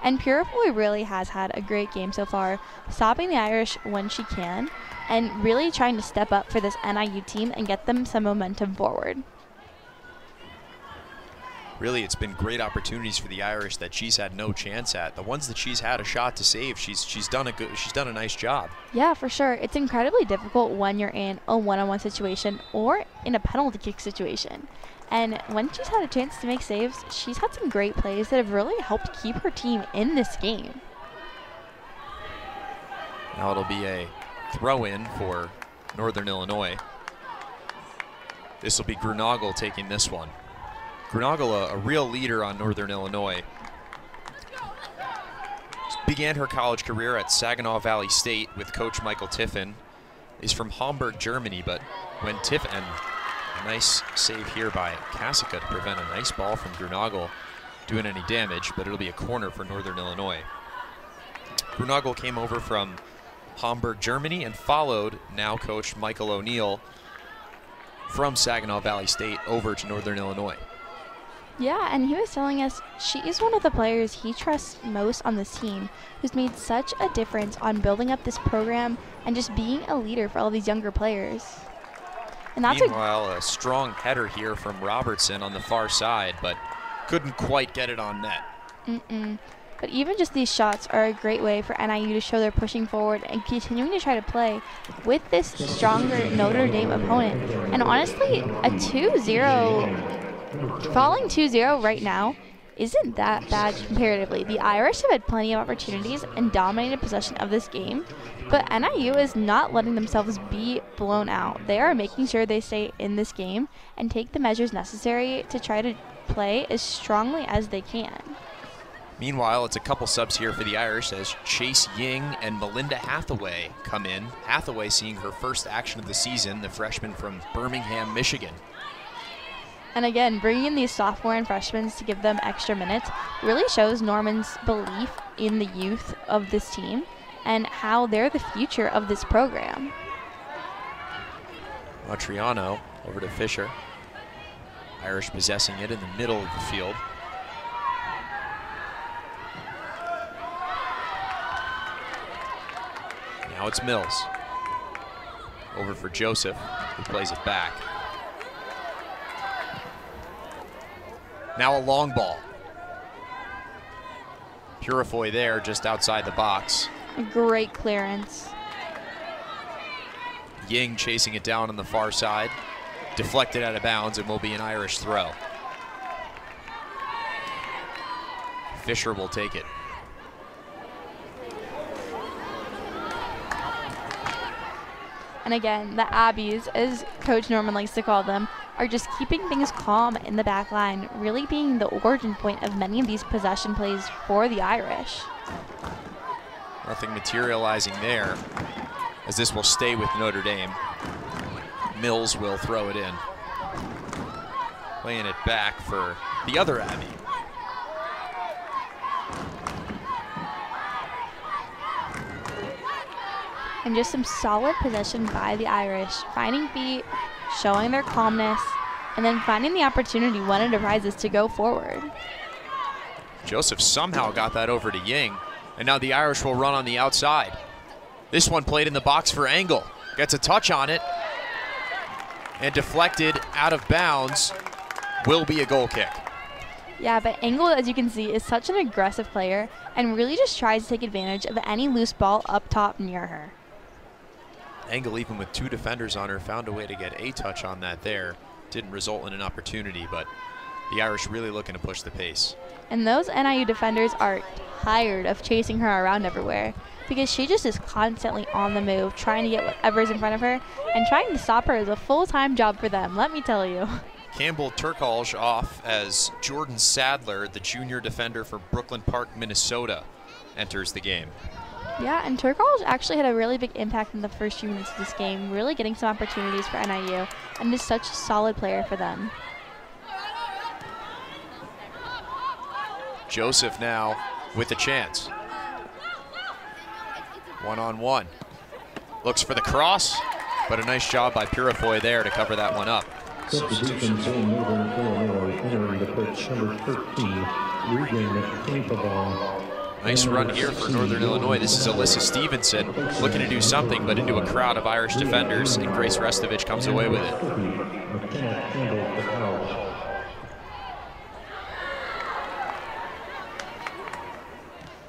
And Purifoy really has had a great game so far, stopping the Irish when she can and really trying to step up for this NIU team and get them some momentum forward. Really, it's been great opportunities for the Irish that she's had no chance at. The ones that she's had a shot to save, she's done a nice job. Yeah, for sure. It's incredibly difficult when you're in a one-on-one situation or in a penalty kick situation. And when she's had a chance to make saves, she's had some great plays that have really helped keep her team in this game. Now it'll be a throw-in for Northern Illinois. This will be Grunagel taking this one. Grunagel, a real leader on Northern Illinois. Began her college career at Saginaw Valley State with coach Michael Tiffin. Is from Hamburg, Germany, but when Tiffin, a nice save here by Cassica to prevent a nice ball from Grunagel doing any damage, but it'll be a corner for Northern Illinois. Grunagel came over from Hamburg, Germany, and followed now coach Michael O'Neill from Saginaw Valley State over to Northern Illinois. Yeah, and he was telling us she is one of the players he trusts most on this team, who's made such a difference on building up this program and just being a leader for all these younger players. And that's Meanwhile, a strong header here from Robertson on the far side, but couldn't quite get it on net. But even just these shots are a great way for NIU to show they're pushing forward and continuing to try to play with this stronger Notre Dame opponent. And honestly, a 2-0... falling 2-0 right now isn't that bad comparatively. The Irish have had plenty of opportunities and dominated possession of this game, but NIU is not letting themselves be blown out. They are making sure they stay in this game and take the measures necessary to try to play as strongly as they can. Meanwhile, it's a couple subs here for the Irish as Chase Ying and Melinda Hathaway come in. Hathaway seeing her first action of the season, the freshman from Birmingham, Michigan. And again, bringing in these sophomore and freshmen to give them extra minutes really shows Norman's belief in the youth of this team and how they're the future of this program. Matriano over to Fisher. Irish possessing it in the middle of the field. Now it's Mills. Over for Joseph, who plays it back. Now a long ball. Purifoy there just outside the box. A great clearance. Ying chasing it down on the far side. Deflected out of bounds and will be an Irish throw. Fisher will take it. And again, the Abbeys, as Coach Norman likes to call them, are just keeping things calm in the back line, really being the origin point of many of these possession plays for the Irish. Nothing materializing there, as this will stay with Notre Dame. Mills will throw it in. Playing it back for the other Abbey. And just some solid possession by the Irish, finding feet, showing their calmness, and then finding the opportunity when it arises to go forward. Joseph somehow got that over to Ying, and now the Irish will run on the outside. This one played in the box for Engel. Gets a touch on it, and deflected out of bounds. Will be a goal kick. Yeah, but Engel, as you can see, is such an aggressive player and really just tries to take advantage of any loose ball up top near her. Engel, even with 2 defenders on her, found a way to get a touch on that there. Didn't result in an opportunity, but the Irish really looking to push the pace. And those NIU defenders are tired of chasing her around everywhere because she just is constantly on the move, trying to get whatever's in front of her, and trying to stop her is a full-time job for them, let me tell you. Campbell Turkalj off as Jordan Sadler, the junior defender for Brooklyn Park, Minnesota, enters the game. Yeah, and Turkalj actually had a really big impact in the first few minutes of this game, really getting some opportunities for NIU, and is such a solid player for them. Joseph now with a chance. One-on-one. Looks for the cross, but a nice job by Purifoy there to cover that one up. Substitution for Northern Illinois entering the pitch, number 13, Regan Capabon. Nice run here for Northern Illinois. This is Alyssa Stevenson looking to do something, but into a crowd of Irish defenders, and Grace Restovich comes away with it.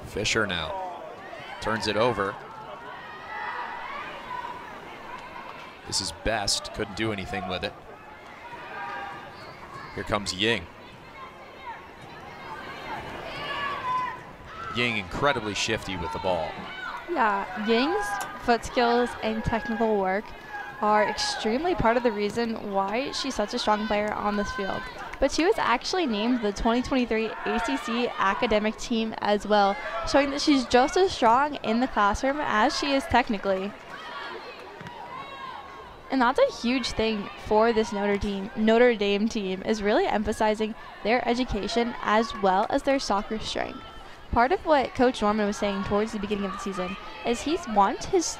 Fisher now turns it over. This is Best, couldn't do anything with it. Here comes Ying. Ying incredibly shifty with the ball. Yeah, Ying's foot skills and technical work are extremely part of the reason why she's such a strong player on this field. But she was actually named the 2023 ACC academic team as well, showing that she's just as strong in the classroom as she is technically. And that's a huge thing for this Notre Dame team, is really emphasizing their education as well as their soccer strength. Part of what Coach Norman was saying towards the beginning of the season is he wants his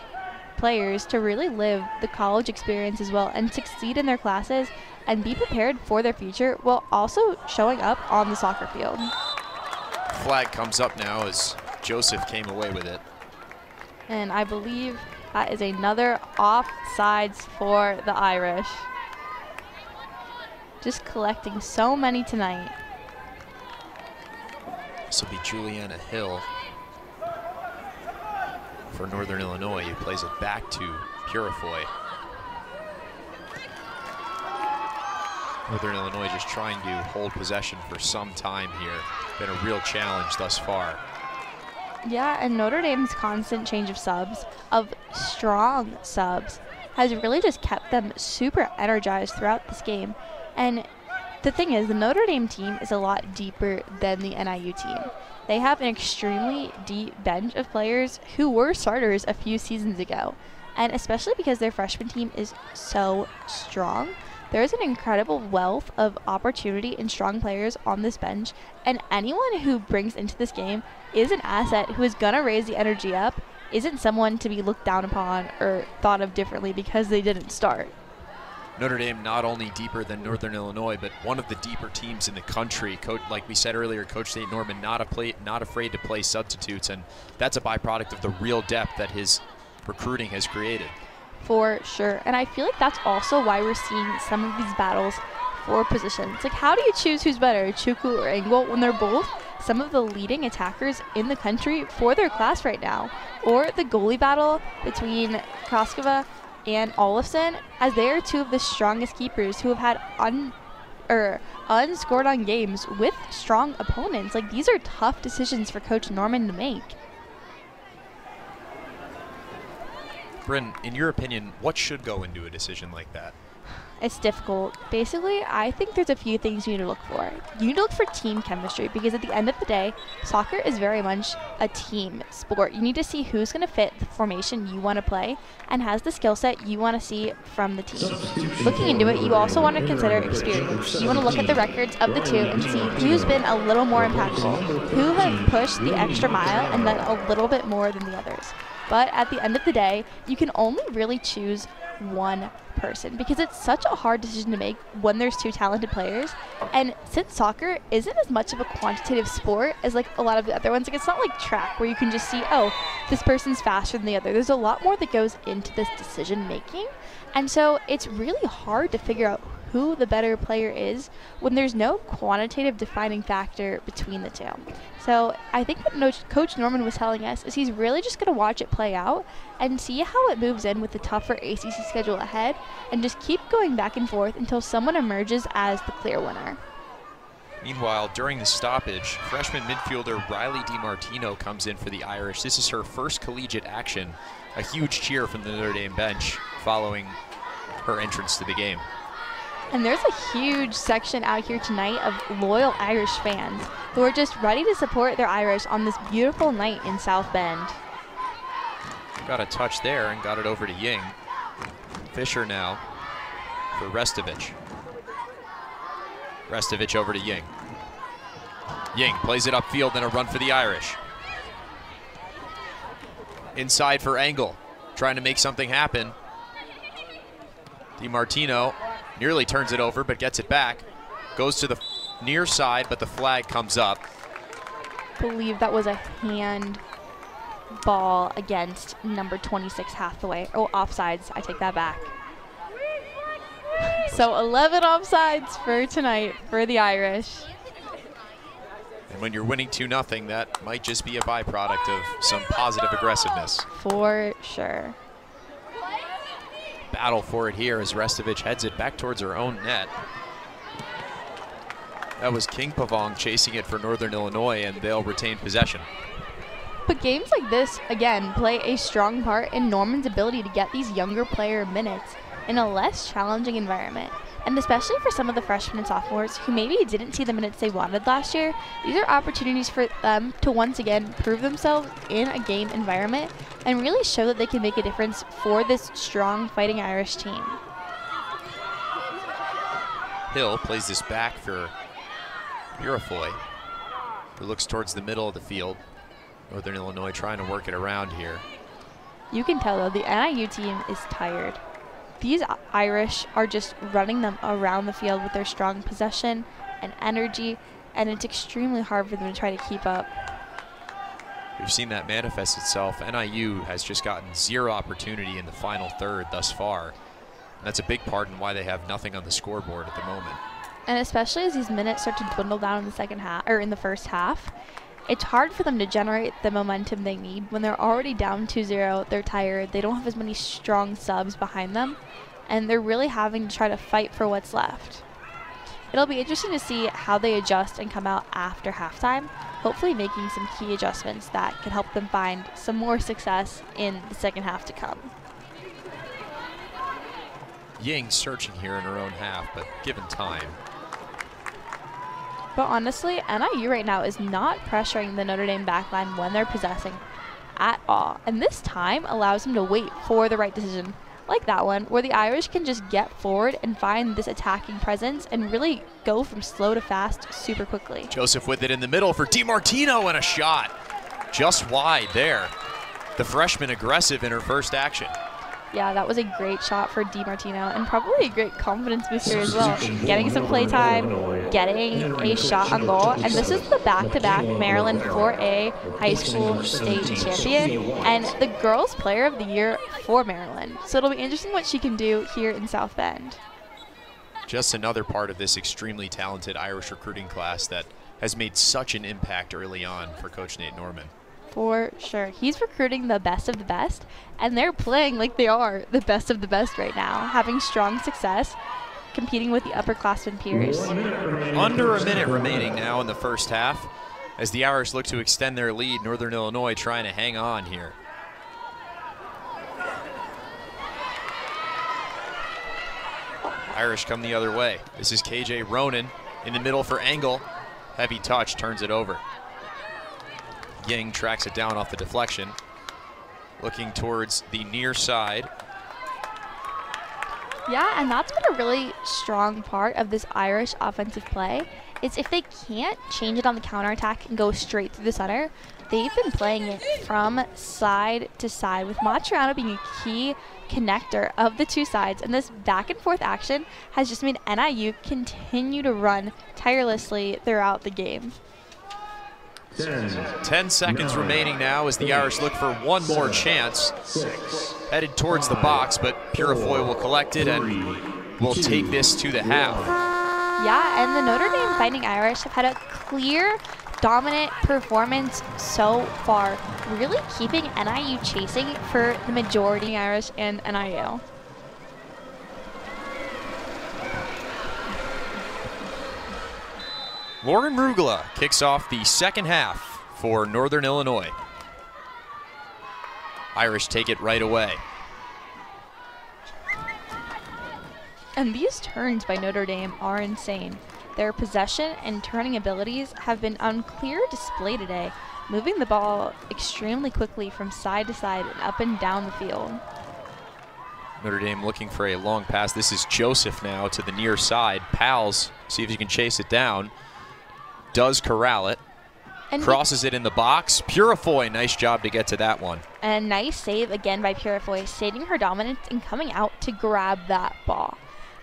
players to really live the college experience as well and succeed in their classes and be prepared for their future while also showing up on the soccer field. Flag comes up now as Joseph came away with it. And I believe that is another offsides for the Irish. Just collecting so many tonight. This will be Juliana Hill for Northern Illinois, who plays it back to Purifoy. Northern Illinois just trying to hold possession for some time here. Been a real challenge thus far. Yeah, and Notre Dame's constant change of subs, of strong subs, has really just kept them super energized throughout this game. And the thing is, the Notre Dame team is a lot deeper than the NIU team. They have an extremely deep bench of players who were starters a few seasons ago. And especially because their freshman team is so strong, there is an incredible wealth of opportunity and strong players on this bench. And anyone who brings into this game is an asset who is going to raise the energy up, isn't someone to be looked down upon or thought of differently because they didn't start. Notre Dame not only deeper than Northern Illinois, but one of the deeper teams in the country. Like we said earlier, Coach St. Norman not afraid to play substitutes, and that's a byproduct of the real depth that his recruiting has created. For sure, and I feel like that's also why we're seeing some of these battles for positions. Like, how do you choose who's better, Chukwu or Engel, when they're both some of the leading attackers in the country for their class right now. Or the goalie battle between Koskova and Olofsson, as they are two of the strongest keepers who have had unscored on games with strong opponents. Like, these are tough decisions for Coach Norman to make. Bryn, in your opinion, what should go into a decision like that? It's difficult. Basically, I think there's a few things you need to look for. You need to look for team chemistry, because at the end of the day, soccer is very much a team sport. You need to see who's going to fit the formation you want to play and has the skill set you want to see from the team. Looking into it, you also want to consider experience. You want to look at the records of the two and see who's been a little more impactful, who have pushed the extra mile and done a little bit more than the others. But at the end of the day, you can only really choose one person, because it's such a hard decision to make when there's two talented players. And since soccer isn't as much of a quantitative sport as like a lot of the other ones, like it's not like track where you can just see, oh, this person's faster than the other. There's a lot more that goes into this decision making. And so it's really hard to figure out who the better player is when there's no quantitative defining factor between the two. So I think what Coach Norman was telling us is he's really just going to watch it play out and see how it moves in with the tougher ACC schedule ahead, and just keep going back and forth until someone emerges as the clear winner. Meanwhile, during the stoppage, freshman midfielder Riley DiMartino comes in for the Irish. This is her first collegiate action. A huge cheer from the Notre Dame bench following her entrance to the game. And there's a huge section out here tonight of loyal Irish fans who are just ready to support their Irish on this beautiful night in South Bend. Got a touch there and got it over to Ying. Fisher now for Restovich. Restovich over to Ying. Ying plays it upfield, then a run for the Irish. Inside for Engel, trying to make something happen. DiMartino nearly turns it over, but gets it back. Goes to the near side, but the flag comes up. I believe that was a hand ball against number 26 Hathaway. Oh, offsides. I take that back. So 11 offsides for tonight for the Irish. And when you're winning 2-0, that might just be a byproduct of some positive aggressiveness. For sure. Battle for it here as Restovich heads it back towards her own net. That was King Pavong chasing it for Northern Illinois, and they'll retain possession. But games like this, again, play a strong part in Norman's ability to get these younger player minutes in a less challenging environment. And especially for some of the freshmen and sophomores who maybe didn't see the minutes they wanted last year, these are opportunities for them to once again prove themselves in a game environment and really show that they can make a difference for this strong Fighting Irish team. Hill plays this back for Purifoy, who looks towards the middle of the field. Northern Illinois trying to work it around here. You can tell, though, the NIU team is tired. These Irish are just running them around the field with their strong possession and energy, and it's extremely hard for them to try to keep up. We've seen that manifest itself. NIU has just gotten zero opportunity in the final third thus far. And that's a big part in why they have nothing on the scoreboard at the moment. And especially as these minutes start to dwindle down in the second half, or in the first half, it's hard for them to generate the momentum they need when they're already down 2-0, they're tired, they don't have as many strong subs behind them, and they're really having to try to fight for what's left. It'll be interesting to see how they adjust and come out after halftime, hopefully making some key adjustments that can help them find some more success in the second half to come. Ying searching here in her own half, but given time. But honestly, NIU right now is not pressuring the Notre Dame backline when they're possessing at all. And this time allows them to wait for the right decision, like that one, where the Irish can just get forward and find this attacking presence and really go from slow to fast super quickly. Joseph with it in the middle for DiMartino, and a shot just wide there. The freshman aggressive in her first action. Yeah, that was a great shot for DiMartino, and probably a great confidence booster as well. Getting some play time, getting a shot on goal, and this is the back-to-back Maryland 4A high school state champion and the girls player of the year for Maryland. So it'll be interesting what she can do here in South Bend. Just another part of this extremely talented Irish recruiting class that has made such an impact early on for Coach Nate Norman. For sure. He's recruiting the best of the best, and they're playing like they are the best of the best right now, having strong success, competing with the upperclassmen peers. Under a minute remaining now in the first half as the Irish look to extend their lead. Northern Illinois trying to hang on here. Irish come the other way. This is KJ Ronan in the middle for Engel. Heavy touch, turns it over. Ying tracks it down off the deflection. Looking towards the near side. Yeah, and that's been a really strong part of this Irish offensive play. Is if they can't change it on the counterattack and go straight through the center, they've been playing it from side to side, with Matriano being a key connector of the two sides. And this back and forth action has just made NIU continue to run tirelessly throughout the game. 10 seconds remaining now as the Irish look for one more chance. Headed towards the box, but Purifoy will collect it and will take this to the half. Yeah, and the Notre Dame Fighting Irish have had a clear, dominant performance so far, really keeping NIU chasing for the majority of Irish and NIU. Lauren Rugula kicks off the second half for Northern Illinois. Irish take it right away. And these turns by Notre Dame are insane. Their possession and turning abilities have been on clear display today, moving the ball extremely quickly from side to side and up and down the field. Notre Dame looking for a long pass. This is Joseph now to the near side. Pals, see if he can chase it down. Does corral it. And crosses it in the box. Purifoy, nice job to get to that one. And a nice save again by Purifoy, stating her dominance and coming out to grab that ball.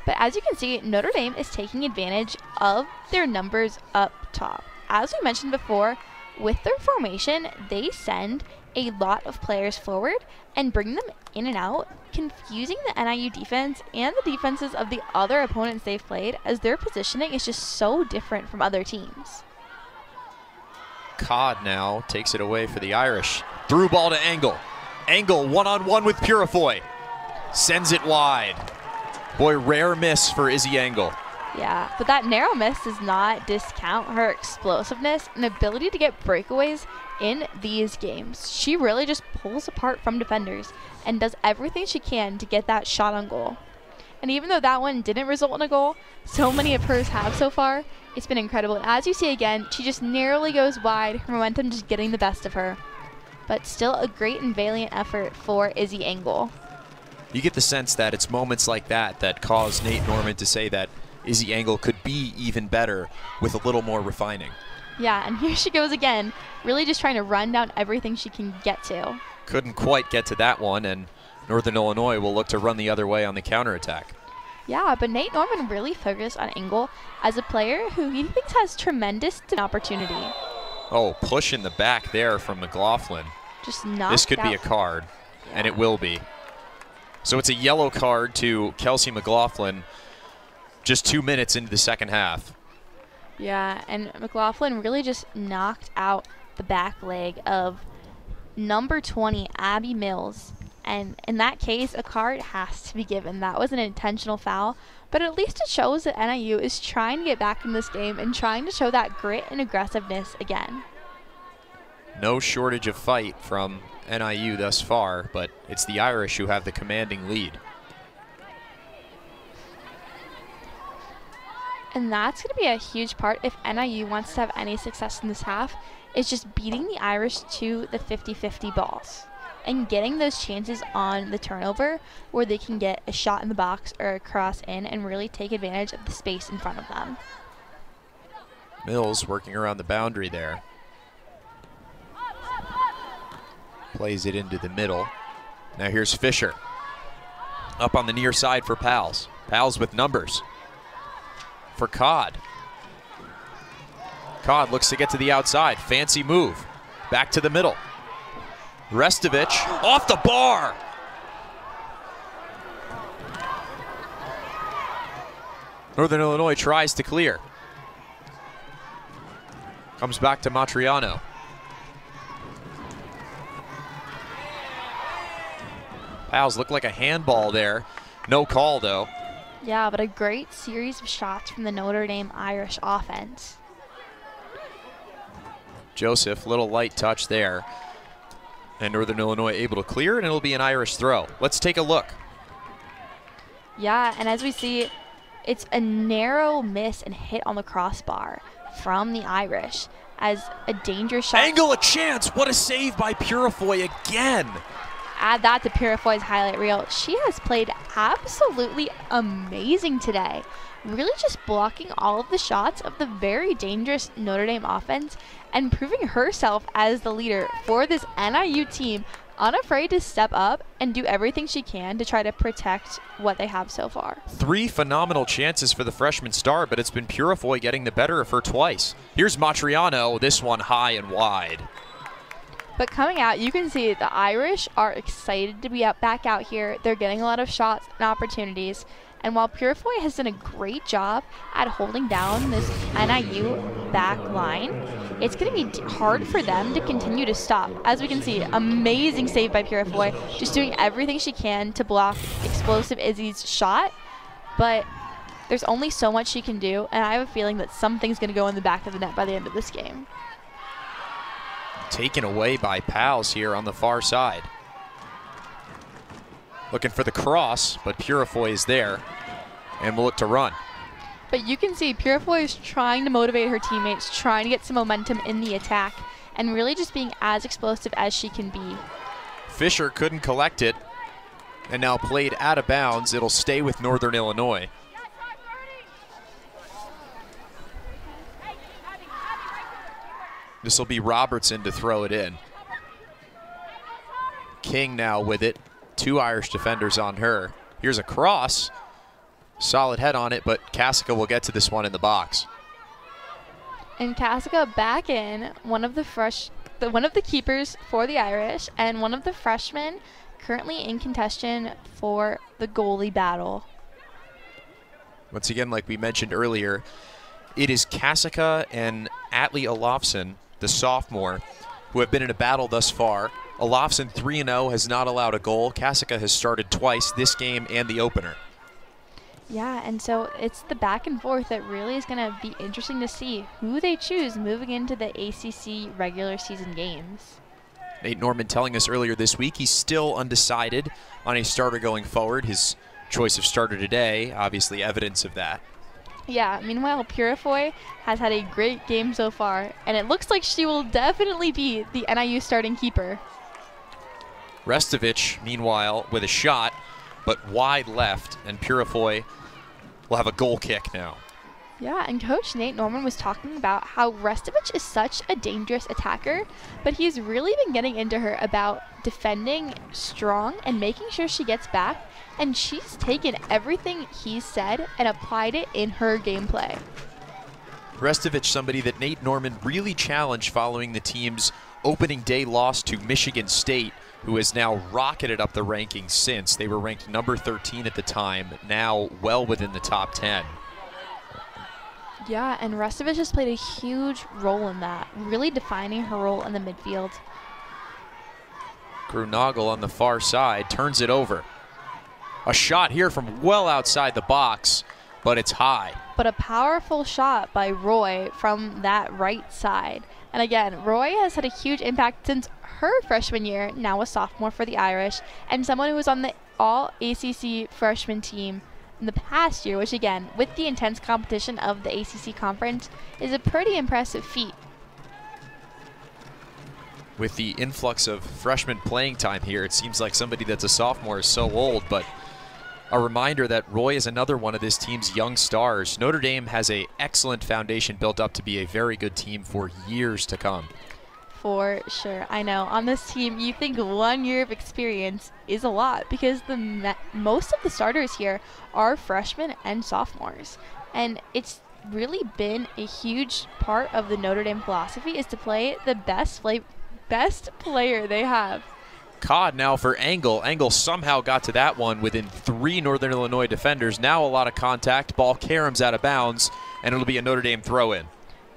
But as you can see, Notre Dame is taking advantage of their numbers up top. As we mentioned before, with their formation, they send a lot of players forward and bring them in and out, confusing the NIU defense and the defenses of the other opponents they've played, as their positioning is just so different from other teams. Codd now takes it away for the Irish. Through ball to Engel. Engel one-on-one with Purifoy. Sends it wide. Boy, rare miss for Izzy Engel. Yeah, but that narrow miss does not discount her explosiveness and ability to get breakaways in these games. She really just pulls apart from defenders and does everything she can to get that shot on goal. And even though that one didn't result in a goal, so many of hers have so far. It's been incredible. And as you see again, she just narrowly goes wide, her momentum just getting the best of her. But still a great and valiant effort for Izzy Engel. You get the sense that it's moments like that that cause Nate Norman to say that Izzy Engel could be even better with a little more refining. Yeah, and here she goes again, really just trying to run down everything she can get to. Couldn't quite get to that one, and Northern Illinois will look to run the other way on the counterattack. Yeah, but Nate Norman really focused on Engel as a player who he thinks has tremendous opportunity. Oh, push in the back there from McLaughlin. Just knocked This could out. be a card, Yeah. and it will be. So it's a yellow card to Kelsey McLaughlin just 2 minutes into the second half. Yeah, and McLaughlin really just knocked out the back leg of number 20, Abby Mills. And in that case, a card has to be given. That was an intentional foul, but at least it shows that NIU is trying to get back in this game and trying to show that grit and aggressiveness again. No shortage of fight from NIU thus far, but it's the Irish who have the commanding lead. And that's going to be a huge part if NIU wants to have any success in this half, is just beating the Irish to the 50-50 balls and getting those chances on the turnover where they can get a shot in the box or a cross in and really take advantage of the space in front of them. Mills working around the boundary there. Plays it into the middle. Now here's Fisher. Up on the near side for Pals. Pals with numbers. For Codd. Codd looks to get to the outside. Fancy move. Back to the middle. Restovich off the bar. Northern Illinois tries to clear. Comes back to Matriano. Fouls look like a handball there. No call, though. Yeah, but a great series of shots from the Notre Dame Irish offense. Joseph, little light touch there. And Northern Illinois able to clear, and it'll be an Irish throw. Let's take a look. Yeah, and as we see, it's a narrow miss and hit on the crossbar from the Irish as a dangerous shot. Angle a chance. What a save by Purifoy again. Add that to Purifoy's highlight reel. She has played absolutely amazing today. Really just blocking all of the shots of the very dangerous Notre Dame offense and proving herself as the leader for this NIU team, unafraid to step up and do everything she can to try to protect what they have so far. 3 phenomenal chances for the freshman star, but it's been Purifoy getting the better of her twice. Here's Matriano, this one high and wide. But coming out, you can see the Irish are excited to be back out here. They're getting a lot of shots and opportunities. And while Purifoy has done a great job at holding down this NIU back line, it's going to be hard for them to continue to stop. As we can see, amazing save by Purifoy, just doing everything she can to block Explosive Izzy's shot. But there's only so much she can do, and I have a feeling that something's going to go in the back of the net by the end of this game. Taken away by Pals here on the far side. Looking for the cross, but Purifoy is there and will look to run. But you can see Purifoy is trying to motivate her teammates, trying to get some momentum in the attack, and really just being as explosive as she can be. Fisher couldn't collect it, and now played out of bounds. It'll stay with Northern Illinois. This will be Robertson to throw it in. King now with it. 2 Irish defenders on her. Here's a cross. Solid head on it, but Kasica will get to this one in the box. And Kasica back in, one of the keepers for the Irish, and one of the freshmen currently in contention for the goalie battle. Once again, like we mentioned earlier, it is Kasica and Atlee Olofsson, the sophomore, who have been in a battle thus far. Olofsson 3-0, has not allowed a goal. Kasica has started twice, this game and the opener. Yeah, and so it's the back and forth that really is going to be interesting to see who they choose moving into the ACC regular season games. Nate Norman telling us earlier this week he's still undecided on a starter going forward. His choice of starter today, obviously evidence of that. Yeah, meanwhile, Purifoy has had a great game so far, and it looks like she will definitely be the NIU starting keeper. Restovich, meanwhile, with a shot, but wide left, and Purifoy will have a goal kick now. Yeah, and Coach Nate Norman was talking about how Restovich is such a dangerous attacker, but he's really been getting into her about defending strong and making sure she gets back, and she's taken everything he said and applied it in her gameplay. Restovich, somebody that Nate Norman really challenged following the team's opening day loss to Michigan State, who has now rocketed up the rankings since. They were ranked number 13 at the time, now well within the top 10. Yeah, and Restovich has played a huge role in that, really defining her role in the midfield. Grunagel on the far side turns it over. A shot here from well outside the box, but it's high. But a powerful shot by Roy from that right side. And again, Roy has had a huge impact since her freshman year, now a sophomore for the Irish, and someone who was on the all-ACC freshman team in the past year, which again, with the intense competition of the ACC conference, is a pretty impressive feat. With the influx of freshman playing time here, it seems like somebody that's a sophomore is so old, but a reminder that Roy is another one of this team's young stars. Notre Dame has an excellent foundation built up to be a very good team for years to come. For sure. I know. On this team, you think 1 year of experience is a lot because most of the starters here are freshmen and sophomores. And it's really been a huge part of the Notre Dame philosophy is to play the best player they have. Codd now for Engel. Engel somehow got to that one within 3 Northern Illinois defenders. Now a lot of contact. Ball caroms out of bounds, and it'll be a Notre Dame throw-in.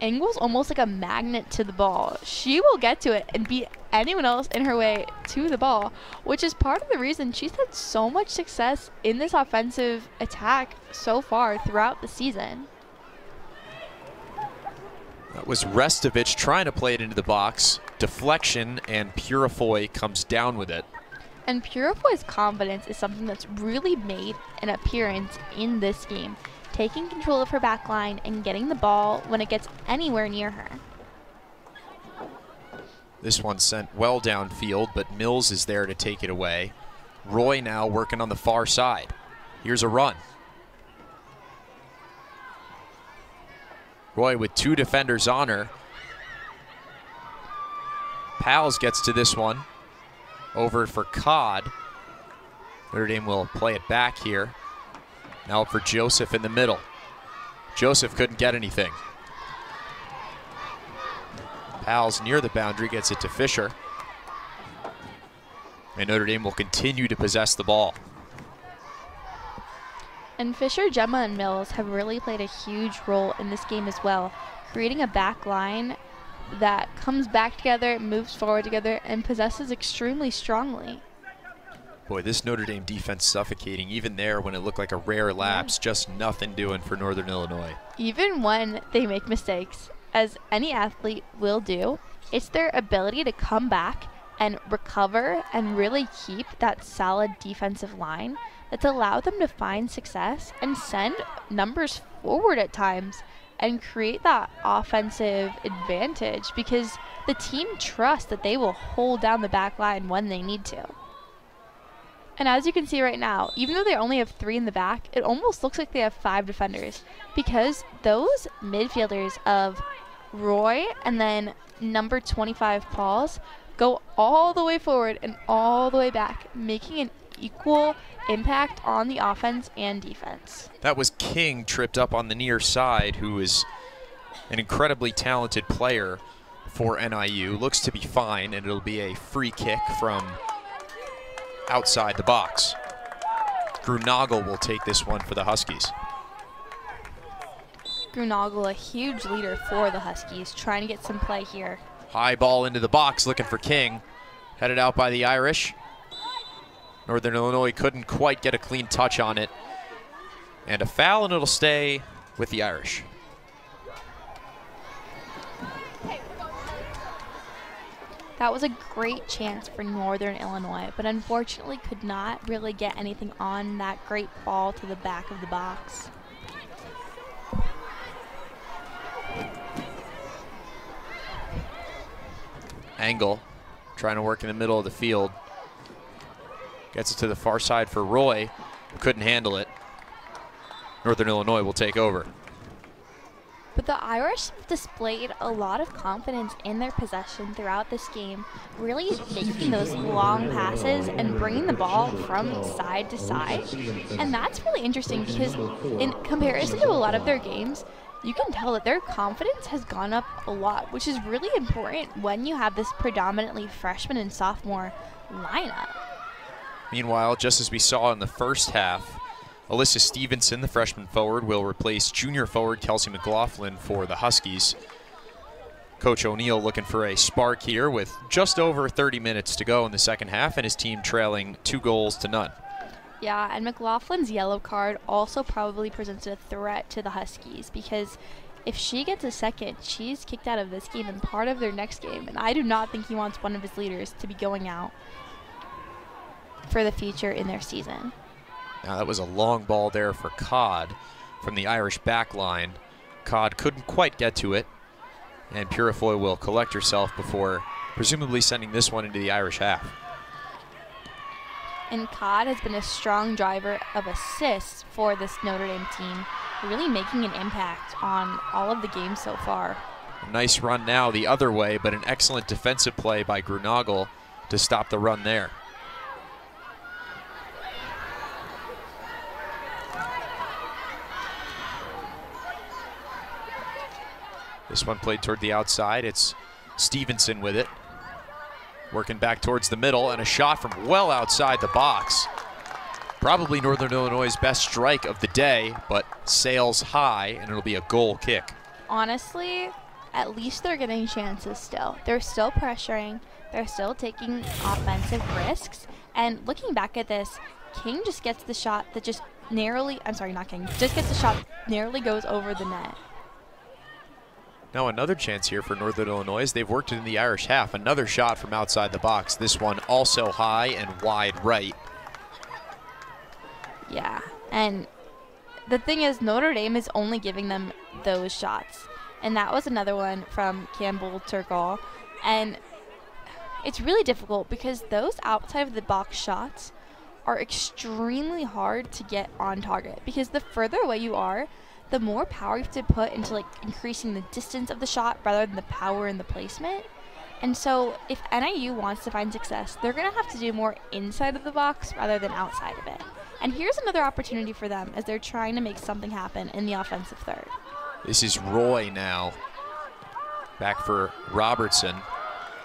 Engel's almost like a magnet to the ball. She will get to it and beat anyone else in her way to the ball, which is part of the reason she's had so much success in this offensive attack so far throughout the season. That was Restovich trying to play it into the box. Deflection, and Purifoy comes down with it. And Purifoy's confidence is something that's really made an appearance in this game, taking control of her back line and getting the ball when it gets anywhere near her. This one sent well downfield, but Mills is there to take it away. Roy now working on the far side. Here's a run. Roy with 2 defenders on her. Pals gets to this one. Over for Codd. Notre Dame will play it back here. Now for Joseph in the middle. Joseph couldn't get anything. Pals near the boundary, gets it to Fisher. And Notre Dame will continue to possess the ball. And Fisher, Gemma, and Mills have really played a huge role in this game as well, creating a back line that comes back together, moves forward together, and possesses extremely strongly. Boy, this Notre Dame defense suffocating, even there when it looked like a rare lapse, just nothing doing for Northern Illinois. Even when they make mistakes, as any athlete will do, it's their ability to come back and recover and really keep that solid defensive line that's allowed them to find success and send numbers forward at times and create that offensive advantage because the team trusts that they will hold down the back line when they need to. And as you can see right now, even though they only have 3 in the back, it almost looks like they have 5 defenders because those midfielders of Roy and then number 25 Pauls go all the way forward and all the way back, making an equal impact on the offense and defense. That was King tripped up on the near side, who is an incredibly talented player for NIU. Looks to be fine, and it'll be a free kick from outside the box. Grunagel will take this one for the Huskies. Grunagel, a huge leader for the Huskies, trying to get some play here. High ball into the box, looking for King. Headed out by the Irish. Northern Illinois couldn't quite get a clean touch on it. And a foul, and it'll stay with the Irish. That was a great chance for Northern Illinois, but unfortunately could not really get anything on that great ball to the back of the box. Angle trying to work in the middle of the field. Gets it to the far side for Roy. Couldn't handle it. Northern Illinois will take over. But the Irish displayed a lot of confidence in their possession throughout this game, really making those long passes and bringing the ball from side to side. And that's really interesting because in comparison to a lot of their games, you can tell that their confidence has gone up a lot, which is really important when you have this predominantly freshman and sophomore lineup. Meanwhile, just as we saw in the first half, Alyssa Stevenson, the freshman forward, will replace junior forward Kelsey McLaughlin for the Huskies. Coach O'Neill looking for a spark here with just over 30 minutes to go in the second half and his team trailing 2-0. Yeah, and McLaughlin's yellow card also probably presents a threat to the Huskies because if she gets a second, she's kicked out of this game and part of their next game. And I do not think he wants one of his leaders to be going out for the future in their season. Now that was a long ball there for Codd from the Irish back line. Codd couldn't quite get to it, and Purifoy will collect herself before presumably sending this one into the Irish half. And Codd has been a strong driver of assists for this Notre Dame team, really making an impact on all of the games so far. A nice run now the other way, but an excellent defensive play by Grunagel to stop the run there. This one played toward the outside. It's Stevenson with it. Working back towards the middle, and a shot from well outside the box. Probably Northern Illinois' best strike of the day, but sails high, and it'll be a goal kick. Honestly, at least they're getting chances still. They're still pressuring. They're still taking offensive risks. And looking back at this, King just gets the shot that just narrowly, I'm sorry, not King, just gets the shot that narrowly goes over the net. Now another chance here for Northern Illinois as they've worked it in the Irish half. Another shot from outside the box. This one also high and wide right. Yeah, and the thing is, Notre Dame is only giving them those shots. And that was another one from Campbell Turkle. And it's really difficult because those outside of the box shots are extremely hard to get on target, because the further away you are, the more power you have to put into like increasing the distance of the shot rather than the power in the placement. And so if NIU wants to find success, they're going to have to do more inside of the box rather than outside of it. And here's another opportunity for them as they're trying to make something happen in the offensive third. This is Roy now. Back for Robertson.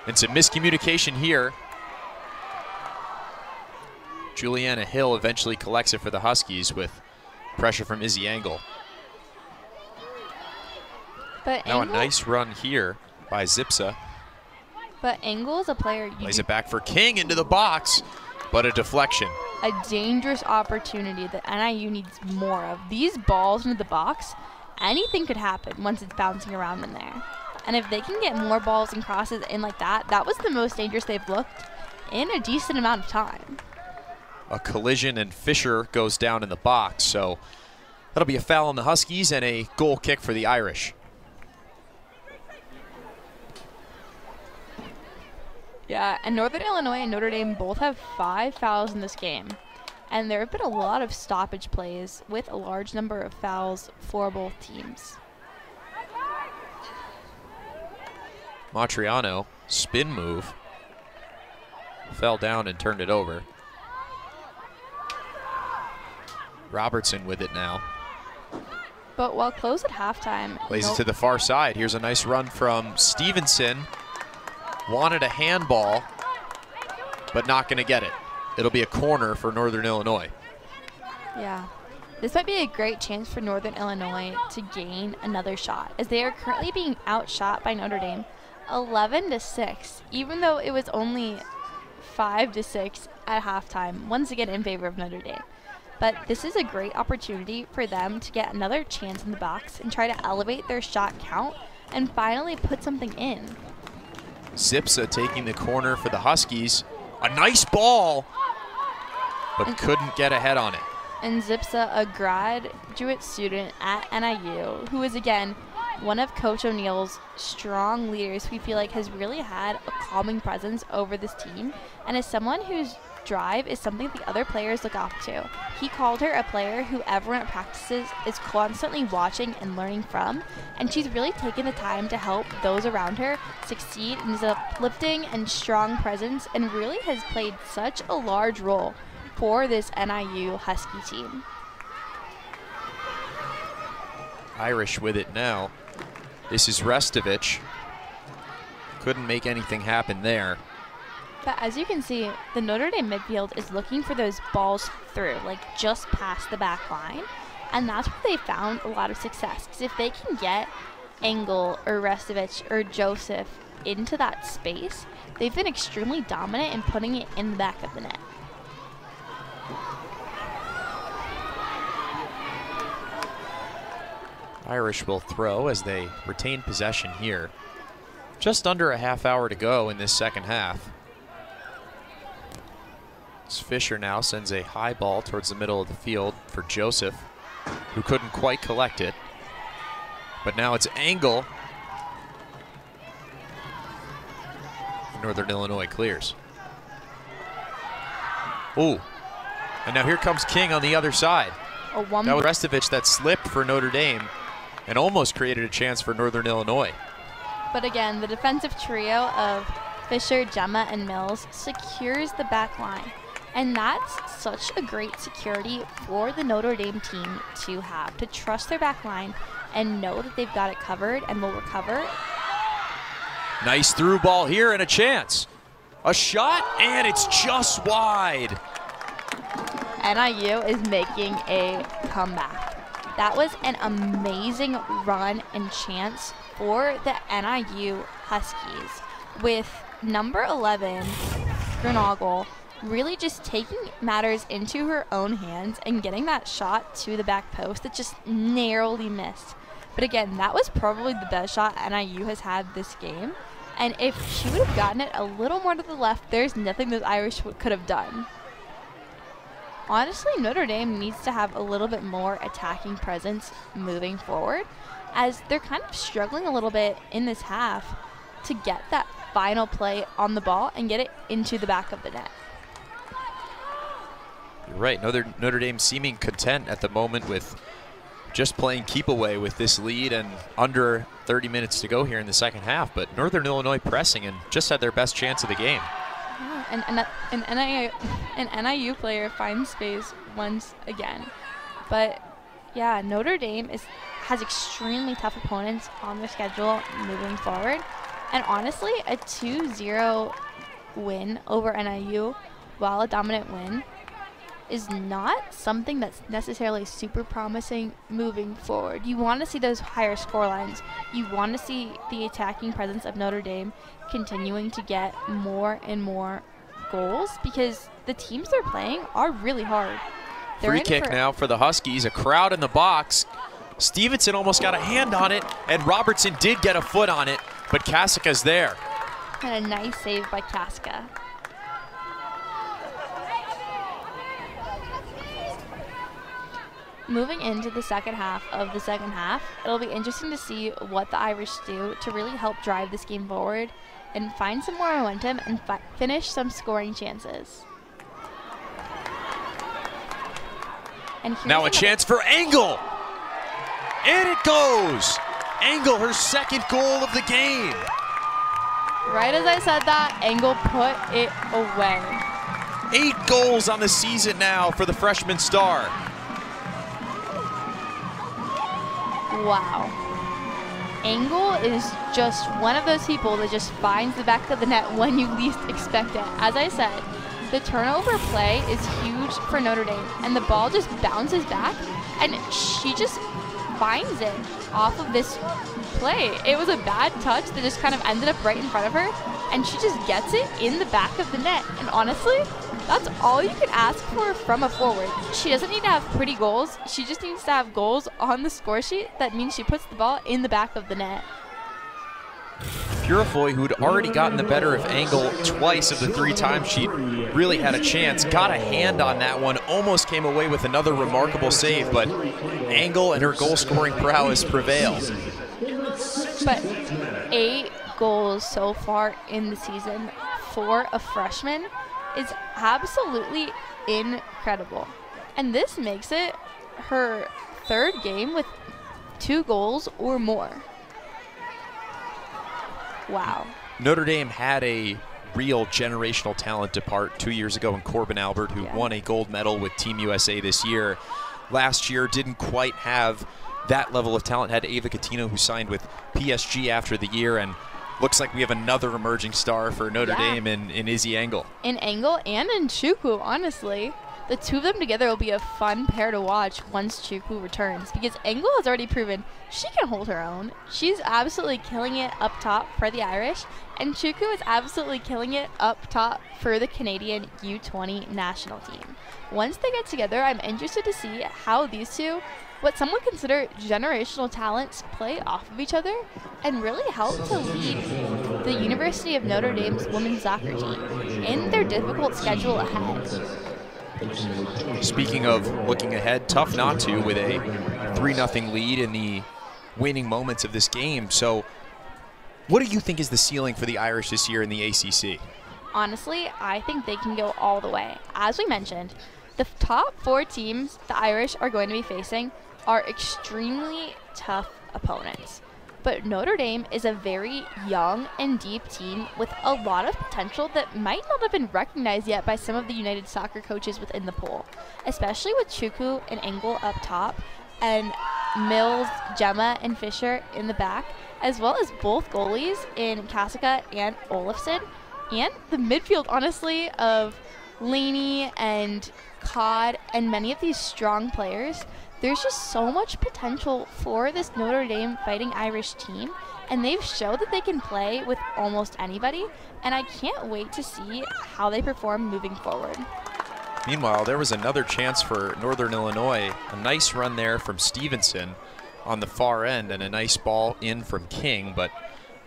And some miscommunication here. Juliana Hill eventually collects it for the Huskies with pressure from Izzy Engel. But Now Engel, a nice run here by Zipsa. But Engel is a player you Plays it back for King into the box, but a deflection. a dangerous opportunity that NIU needs more of. These balls into the box, anything could happen once it's bouncing around in there. And if they can get more balls and crosses in like that, that was the most dangerous they've looked in a decent amount of time. A collision and Fisher goes down in the box, so that'll be a foul on the Huskies and a goal kick for the Irish. Yeah, and Northern Illinois and Notre Dame both have 5 fouls in this game. And there have been a lot of stoppage plays with a large number of fouls for both teams. Matriano, spin move, fell down and turned it over. Robertson with it now. But while close at halftime, Plays it to the far side. Here's a nice run from Stevenson. Wanted a handball, but not going to get it. It'll be a corner for Northern Illinois. Yeah. This might be a great chance for Northern Illinois to gain another shot, as they are currently being outshot by Notre Dame 11-6, even though it was only 5-6 at halftime, once again in favor of Notre Dame. But this is a great opportunity for them to get another chance in the box and try to elevate their shot count and finally put something in. Zipsa taking the corner for the Huskies. A nice ball, but couldn't get ahead on it. And Zipsa, a graduate student at NIU, who is again one of Coach O'Neill's strong leaders, who we feel like has really had a calming presence over this team, and is someone whose drive is something the other players look up to. He called her a player who everyone at practices is constantly watching and learning from, and she's really taken the time to help those around her succeed in his uplifting and strong presence, and really has played such a large role for this NIU Husky team. Irish with it now. This is Restovich. Couldn't make anything happen there. But as you can see, the Notre Dame midfield is looking for those balls through, like just past the back line. And that's where they found a lot of success. Because if they can get Engel or Restovich or Joseph into that space, they've been extremely dominant in putting it in the back of the net. Irish will throw as they retain possession here. Just under a half hour to go in this second half. Fisher now sends a high ball towards the middle of the field for Joseph, who couldn't quite collect it. But now it's Engel. Northern Illinois clears. Ooh. And now here comes King on the other side. That was Restovich that slipped for Notre Dame and almost created a chance for Northern Illinois. But again, the defensive trio of Fisher, Gemma, and Mills secures the back line. And that's such a great security for the Notre Dame team to have, to trust their back line and know that they've got it covered and will recover. Nice through ball here and a chance. A shot, and it's just wide. NIU is making a comeback. That was an amazing run and chance for the NIU Huskies, with number 11, Grenoble, really just taking matters into her own hands and getting that shot to the back post that just narrowly missed. But again, that was probably the best shot NIU has had this game. And if she would have gotten it a little more to the left, there's nothing those Irish could have done. Honestly, Notre Dame needs to have a little bit more attacking presence moving forward, as they're kind of struggling a little bit in this half to get that final play on the ball and get it into the back of the net. You're right. Notre Dame seeming content at the moment with just playing keep away with this lead and under 30 minutes to go here in the second half. But Northern Illinois pressing and just had their best chance of the game. Yeah, an NIU player finds space once again. But yeah, Notre Dame has extremely tough opponents on their schedule moving forward. And honestly, a 2-0 win over NIU, while a dominant win, is not something that's necessarily super promising moving forward. You want to see those higher score lines. You want to see the attacking presence of Notre Dame continuing to get more and more goals, because the teams they're playing are really hard. Free kick now for the Huskies. A crowd in the box. Stevenson almost got a hand on it, and Robertson did get a foot on it, but Kasika's there. And a nice save by Kasika. Moving into the second half of the second half, it'll be interesting to see what the Irish do to really help drive this game forward and find some more momentum and finish some scoring chances. And now a chance for Engel. And it goes. Engel, her second goal of the game. Right as I said that, Engel put it away. 8 goals on the season now for the freshman star. Wow. Engel is just one of those people that just finds the back of the net when you least expect it. As I said, the turnover play is huge for Notre Dame, and the ball just bounces back, and she just finds it off of this play. It was a bad touch that just kind of ended up right in front of her, and she just gets it in the back of the net. And honestly, that's all you can ask for from a forward. She doesn't need to have pretty goals. She just needs to have goals on the score sheet. That means she puts the ball in the back of the net. Purifoy, who'd already gotten the better of Engel twice of the 3 times she really had a chance, got a hand on that one, almost came away with another remarkable save, but Engel and her goal-scoring prowess prevail. But 8 goals so far in the season for a freshman is absolutely incredible. And this makes it her 3rd game with 2 goals or more. Wow. Notre Dame had a real generational talent depart 2 years ago in Corbin Albert, who won a gold medal with Team USA this year. Last year didn't quite have that level of talent. Had Ava Catino, who signed with PSG after the year, and looks like we have another emerging star for Notre Dame in Izzy Engel. In Engel and in Chukwu, honestly. The two of them together will be a fun pair to watch once Chukwu returns, because Engel has already proven she can hold her own. She's absolutely killing it up top for the Irish, and Chukwu is absolutely killing it up top for the Canadian U20 national team. Once they get together, I'm interested to see how these two, what some would consider generational talents, play off of each other and really help to lead the University of Notre Dame's women's soccer team in their difficult schedule ahead. Speaking of looking ahead, tough not to with a 3-0 lead in the waning moments of this game. So what do you think is the ceiling for the Irish this year in the ACC? Honestly, I think they can go all the way. As we mentioned, the top 4 teams the Irish are going to be facing are extremely tough opponents. But Notre Dame is a very young and deep team with a lot of potential that might not have been recognized yet by some of the United Soccer coaches within the pool, especially with Chukwu and Engel up top and Mills, Gemma, and Fisher in the back, as well as both goalies in Kasika and Olafson, and the midfield, honestly, of Laney and Codd and many of these strong players. There's just so much potential for this Notre Dame Fighting Irish team, and they've showed that they can play with almost anybody, and I can't wait to see how they perform moving forward. Meanwhile, there was another chance for Northern Illinois. A nice run there from Stevenson on the far end, and a nice ball in from King, but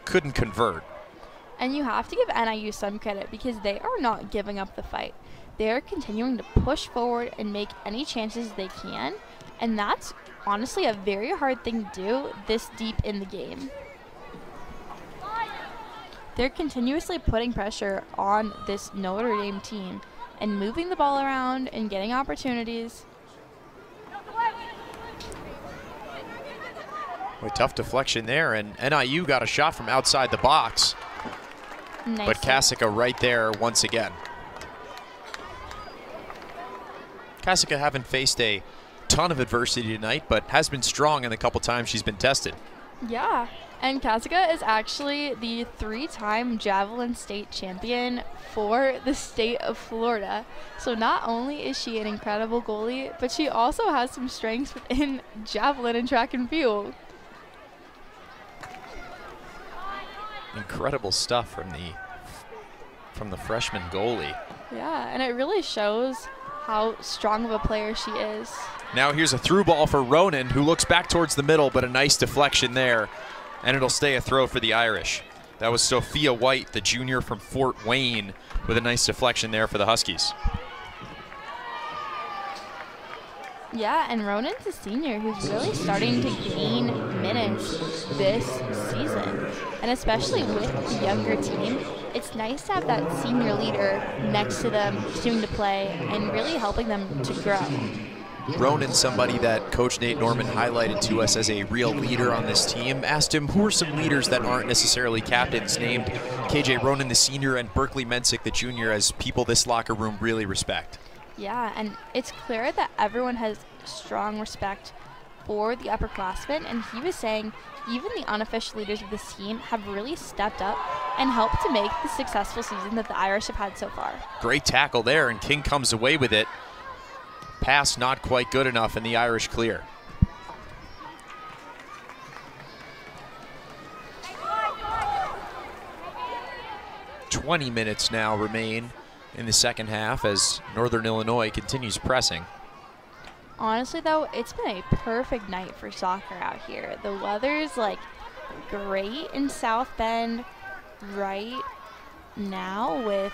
couldn't convert. And you have to give NIU some credit because they are not giving up the fight. They are continuing to push forward and make any chances they can, and that's honestly a very hard thing to do this deep in the game. They're continuously putting pressure on this Notre Dame team and moving the ball around and getting opportunities. A tough deflection there, and NIU got a shot from outside the box. Nice. But Kasica right there once again. Kasica haven't faced a ton of adversity tonight, but has been strong in the couple times she's been tested. Yeah, and Kasica is actually the 3-time Javelin state champion for the state of Florida. So not only is she an incredible goalie, but she also has some strengths within javelin and track and field. Incredible stuff from the freshman goalie. Yeah, and it really shows how strong of a player she is. Now here's a through ball for Ronan, who looks back towards the middle, but a nice deflection there, and it'll stay a throw for the Irish. That was Sophia White, the junior from Fort Wayne, with a nice deflection there for the Huskies. Yeah, and Ronan's a senior who's really starting to gain minutes this season. And especially with the younger team, it's nice to have that senior leader next to them, continuing to play and really helping them to grow. Ronan, somebody that Coach Nate Norman highlighted to us as a real leader on this team. Asked him who are some leaders that aren't necessarily captains, named KJ Ronan, the senior, and Berkeley Mensick, the junior, as people this locker room really respect. Yeah, and it's clear that everyone has strong respect for the upperclassmen, and he was saying even the unofficial leaders of this team have really stepped up and helped to make the successful season that the Irish have had so far. Great tackle there, and King comes away with it. Pass not quite good enough, and the Irish clear. "20 minutes now remain in the second half as Northern Illinois continues pressing. Honestly, though, it's been a perfect night for soccer out here. The weather's like great in South Bend right now, with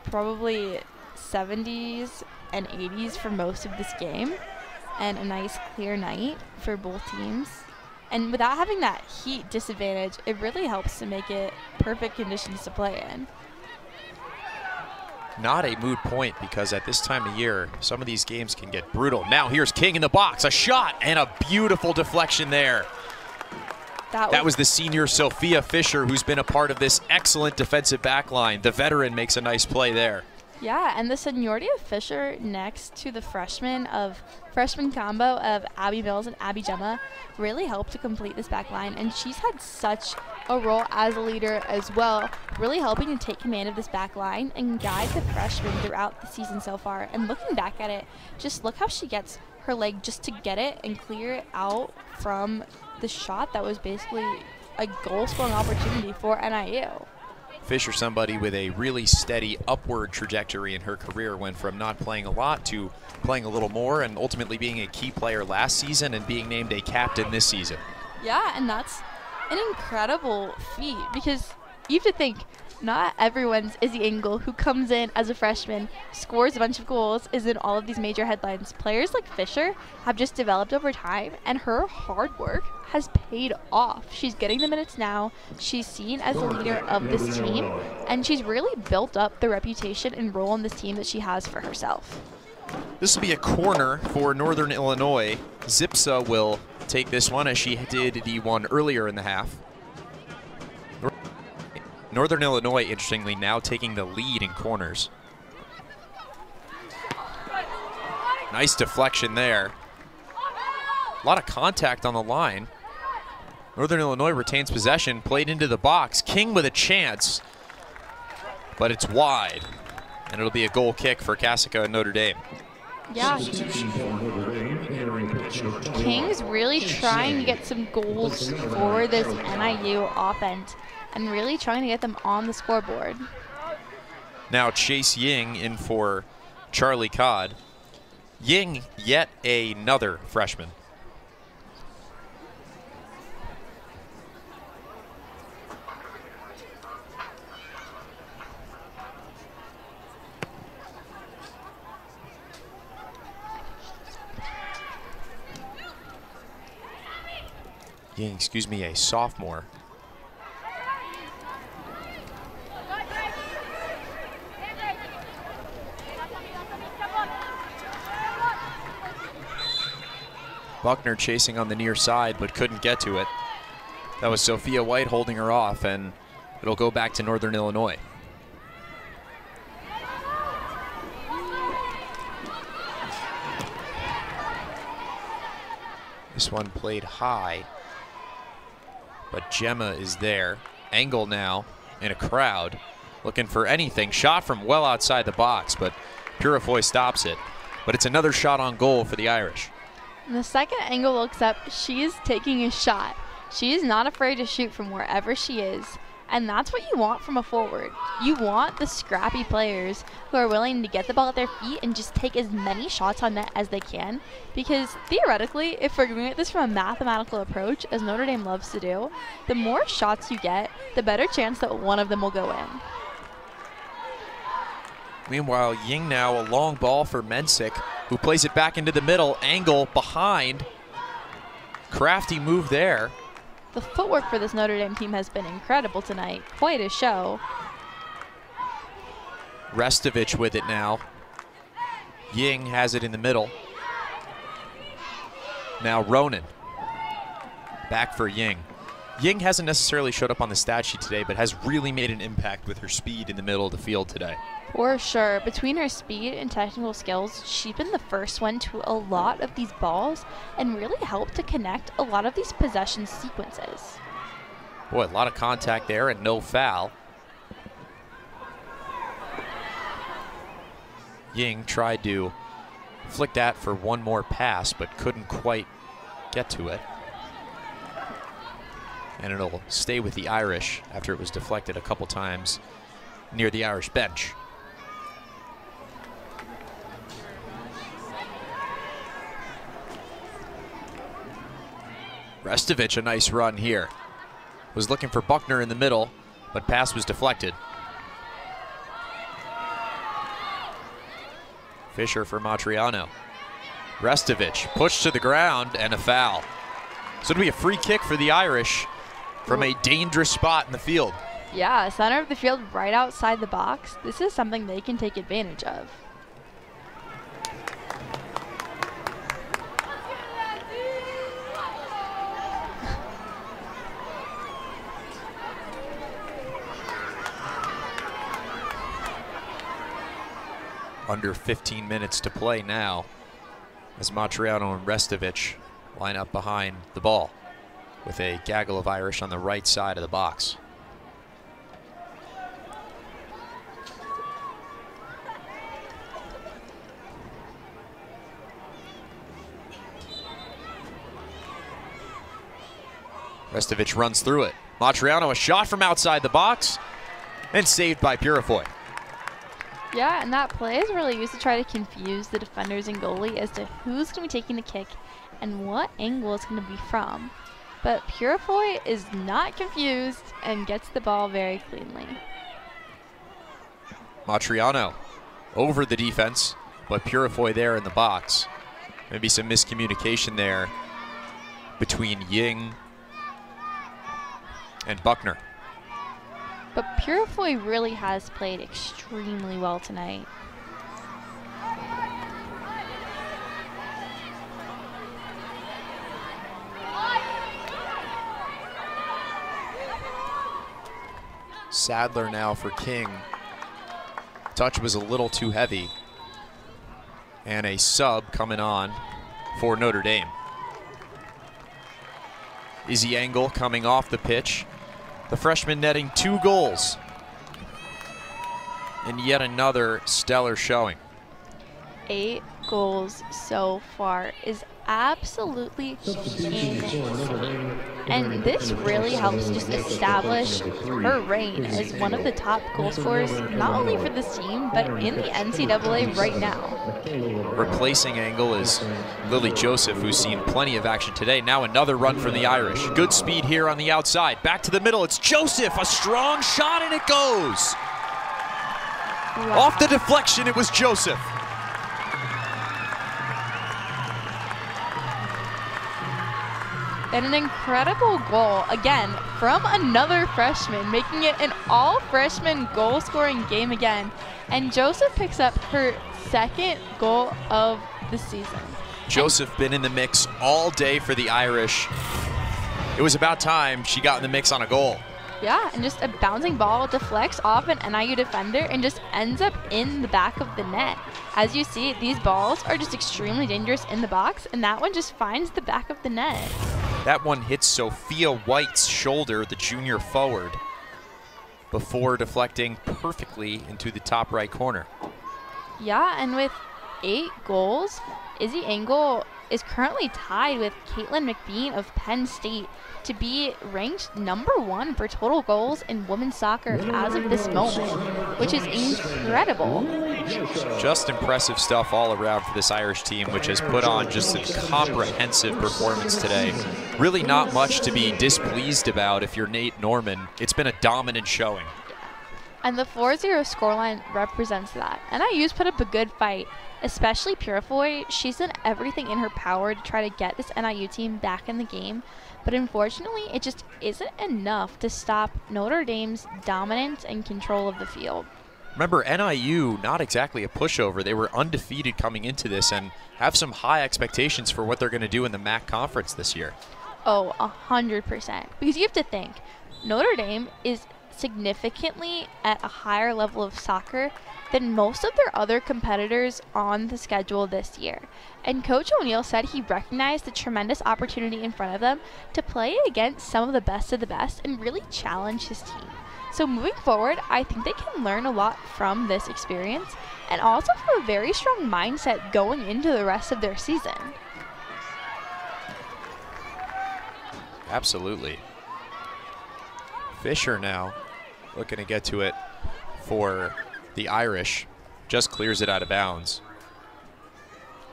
probably 70s and 80s for most of this game, and a nice clear night for both teams. And without having that heat disadvantage, it really helps to make it perfect conditions to play in. Not a moot point, because at this time of year, some of these games can get brutal. Now here's King in the box, a shot, and a beautiful deflection there. That was the senior Sophia Fisher, who's been a part of this excellent defensive back line. The veteran makes a nice play there. Yeah, and the seniority of Fisher next to the freshman combo of Abby Mills and Abby Gemma really helped to complete this back line, and she's had such a role as a leader as well, really helping to take command of this back line and guide the freshmen throughout the season so far. And looking back at it, just look how she gets her leg just to get it and clear it out from the shot that was basically a goal-scoring opportunity for NIU. Fisher, somebody with a really steady upward trajectory in her career, went from not playing a lot to playing a little more, and ultimately being a key player last season and being named a captain this season. Yeah, and that's an incredible feat, because you have to think, not everyone's Izzy Engel, who comes in as a freshman, scores a bunch of goals, is in all of these major headlines. Players like Fisher have just developed over time, and her hard work has paid off. She's getting the minutes now, she's seen as the leader of this team, and she's really built up the reputation and role in this team that she has for herself. This will be a corner for Northern Illinois. Zipsa will take this one, as she did the one earlier in the half. Northern Illinois, interestingly, now taking the lead in corners. Nice deflection there. A lot of contact on the line. Northern Illinois retains possession, played into the box. King with a chance, but it's wide, and it'll be a goal kick for Kasica and Notre Dame. Yeah. Substitution for Notre Dame, entering pitch number 21, King's really trying to get some goals for this NIU offense and really trying to get them on the scoreboard. Now Chase Ying in for Charlie Codd. Ying, yet another freshman. Ying, excuse me, a sophomore. Buckner chasing on the near side, but couldn't get to it. That was Sophia White holding her off, and it'll go back to Northern Illinois. This one played high, but Gemma is there. Engel now in a crowd, looking for anything. Shot from well outside the box, but Purifoy stops it. But it's another shot on goal for the Irish. And the second Engel looks up, she is taking a shot. She is not afraid to shoot from wherever she is. And that's what you want from a forward. You want the scrappy players who are willing to get the ball at their feet and just take as many shots on net as they can. Because theoretically, if we're going at this from a mathematical approach, as Notre Dame loves to do, the more shots you get, the better chance that one of them will go in. Meanwhile, Ying now a long ball for Mensick, who plays it back into the middle. Angle behind. Crafty move there. The footwork for this Notre Dame team has been incredible tonight. Quite a show. Restovich with it now. Ying has it in the middle. Now Ronan. Back for Ying. Ying hasn't necessarily showed up on the stat sheet today, but has really made an impact with her speed in the middle of the field today. For sure. Between her speed and technical skills, she's been the first one to a lot of these balls and really helped to connect a lot of these possession sequences. Boy, a lot of contact there and no foul. Ying tried to flick that for one more pass, but couldn't quite get to it. And it'll stay with the Irish after it was deflected a couple times near the Irish bench. Restovich, a nice run here. Was looking for Buckner in the middle, but pass was deflected. Fisher for Matriano. Restovich pushed to the ground and a foul. So it'll be a free kick for the Irish from a dangerous spot in the field. Yeah, center of the field right outside the box. This is something they can take advantage of. Under 15 minutes to play now as Matriano and Restovich line up behind the ball with a gaggle of Irish on the right side of the box. Restovich runs through it. Matriano, a shot from outside the box and saved by Purifoy. Yeah, and that play is really used to try to confuse the defenders and goalie as to who's going to be taking the kick and what angle it's going to be from. But Purifoy is not confused and gets the ball very cleanly. Matriano over the defense, but Purifoy there in the box. Maybe some miscommunication there between Ying and Buckner. But Purifoy really has played extremely well tonight. Sadler now for King. Touch was a little too heavy. And a sub coming on for Notre Dame. Izzy Engel coming off the pitch. The freshman netting 2 goals. And yet another stellar showing. A goals so far is absolutely insane. And this really helps just establish her reign as one of the top goal scorers, not only for this team, but in the NCAA right now. Replacing Engel is Lily Joseph, who's seen plenty of action today. Now another run from the Irish. Good speed here on the outside. Back to the middle, it's Joseph, a strong shot, and it goes. Wow. Off the deflection, it was Joseph. And an incredible goal, again, from another freshman, making it an all-freshman goal-scoring game again. And Joseph picks up her second goal of the season. Joseph been in the mix all day for the Irish. It was about time she got in the mix on a goal. Yeah, and just a bouncing ball deflects off an NIU defender and just ends up in the back of the net. As you see, these balls are just extremely dangerous in the box, and that one just finds the back of the net. That one hits Sophia White's shoulder, the junior forward, before deflecting perfectly into the top right corner. Yeah, and with 8 goals, Izzy Engel is currently tied with Caitlin McBean of Penn State to be ranked #1 for total goals in women's soccer as of this moment, which is incredible. Just impressive stuff all around for this Irish team, which has put on just a comprehensive performance today. Really not much to be displeased about if you're Nate Norman. It's been a dominant showing. And the 4-0 scoreline represents that. NIU's put up a good fight, especially Purifoy. She's done everything in her power to try to get this NIU team back in the game, but unfortunately it just isn't enough to stop Notre Dame's dominance and control of the field. Remember, NIU, not exactly a pushover. They were undefeated coming into this and have some high expectations for what they're going to do in the MAC conference this year. Oh, 100%. Because you have to think, Notre Dame is significantly at a higher level of soccer than most of their other competitors on the schedule this year. And Coach O'Neill said he recognized the tremendous opportunity in front of them to play against some of the best and really challenge his team. So moving forward, I think they can learn a lot from this experience and also have a very strong mindset going into the rest of their season. Absolutely. Fisher now looking to get to it for the Irish. Just clears it out of bounds.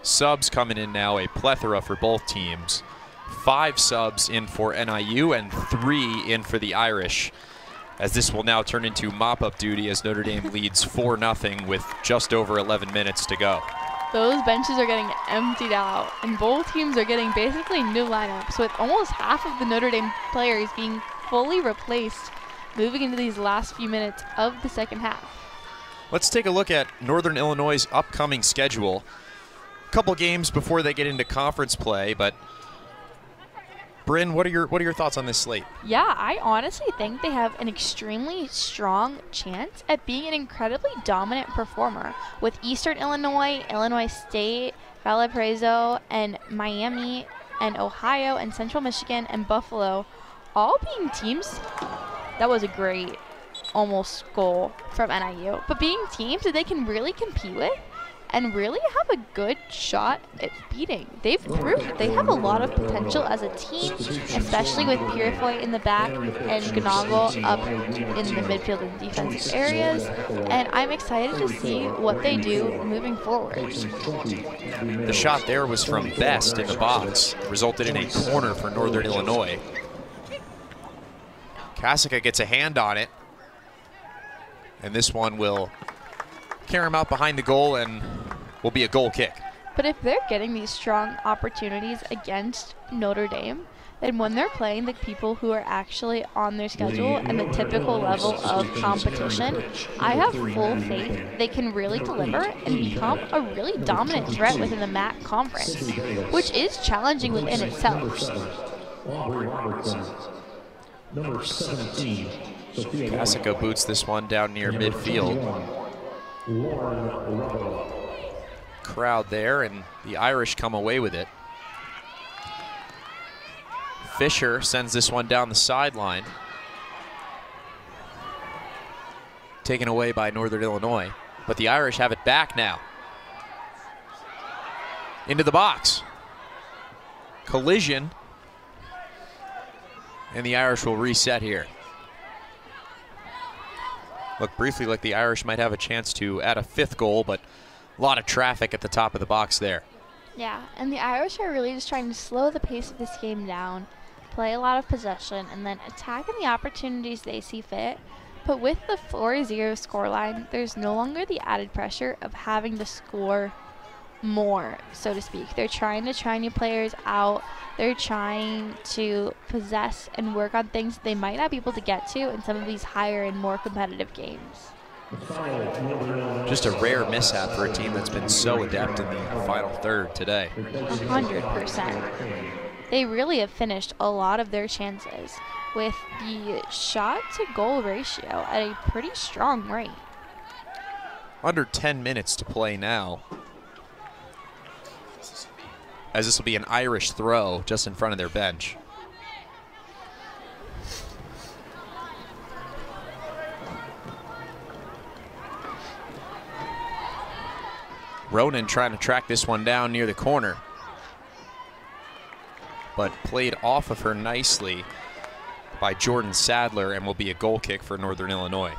Subs coming in now, a plethora for both teams. 5 subs in for NIU and 3 in for the Irish, as this will now turn into mop-up duty as Notre Dame leads 4-0 with just over 11 minutes to go. Those benches are getting emptied out, and both teams are getting basically new lineups, with almost half of the Notre Dame players being fully replaced moving into these last few minutes of the second half. Let's take a look at Northern Illinois' upcoming schedule. A couple games before they get into conference play, but Bryn, what are your thoughts on this slate? Yeah, I honestly think they have an extremely strong chance at being an incredibly dominant performer, with Eastern Illinois, Illinois State, Valparaiso, and Miami, and Ohio, and Central Michigan, and Buffalo all being teams. That was a great almost goal from NIU, but being teams that they can really compete with and really have a good shot at beating. They've proved that they have a lot of potential as a team, especially with Purifoy in the back and Gnagle up in the midfield and defensive areas, and I'm excited to see what they do moving forward. The shot there was from Best in the box, resulted in a corner for Northern Illinois. Kasica gets a hand on it, and this one will carry him out behind the goal and will be a goal kick. But if they're getting these strong opportunities against Notre Dame, then when they're playing the people who are actually on their schedule and the typical level of competition, I have full faith they can really deliver and become a really dominant threat within the MAC conference, which is challenging within itself. Number 17, Kasica boots this one down near midfield. Crowd there, and the Irish come away with it. Fisher sends this one down the sideline. Taken away by Northern Illinois, but the Irish have it back now. into the box. Collision. And the Irish will reset here. Looked briefly like the Irish might have a chance to add a 5th goal, but a lot of traffic at the top of the box there. Yeah, and the Irish are really just trying to slow the pace of this game down, play a lot of possession, and then attack in the opportunities they see fit. But with the 4-0 scoreline, there's no longer the added pressure of having to score more, so to speak. They're trying to try new players out. They're trying to possess and work on things they might not be able to get to in some of these higher and more competitive games. Just a rare mishap for a team that's been so adept in the final third today. 100%. They really have finished a lot of their chances with the shot-to-goal ratio at a pretty strong rate. Under 10 minutes to play now, as this will be an Irish throw just in front of their bench. Ronan trying to track this one down near the corner, but played off of her nicely by Jordan Sadler, and will be a goal kick for Northern Illinois.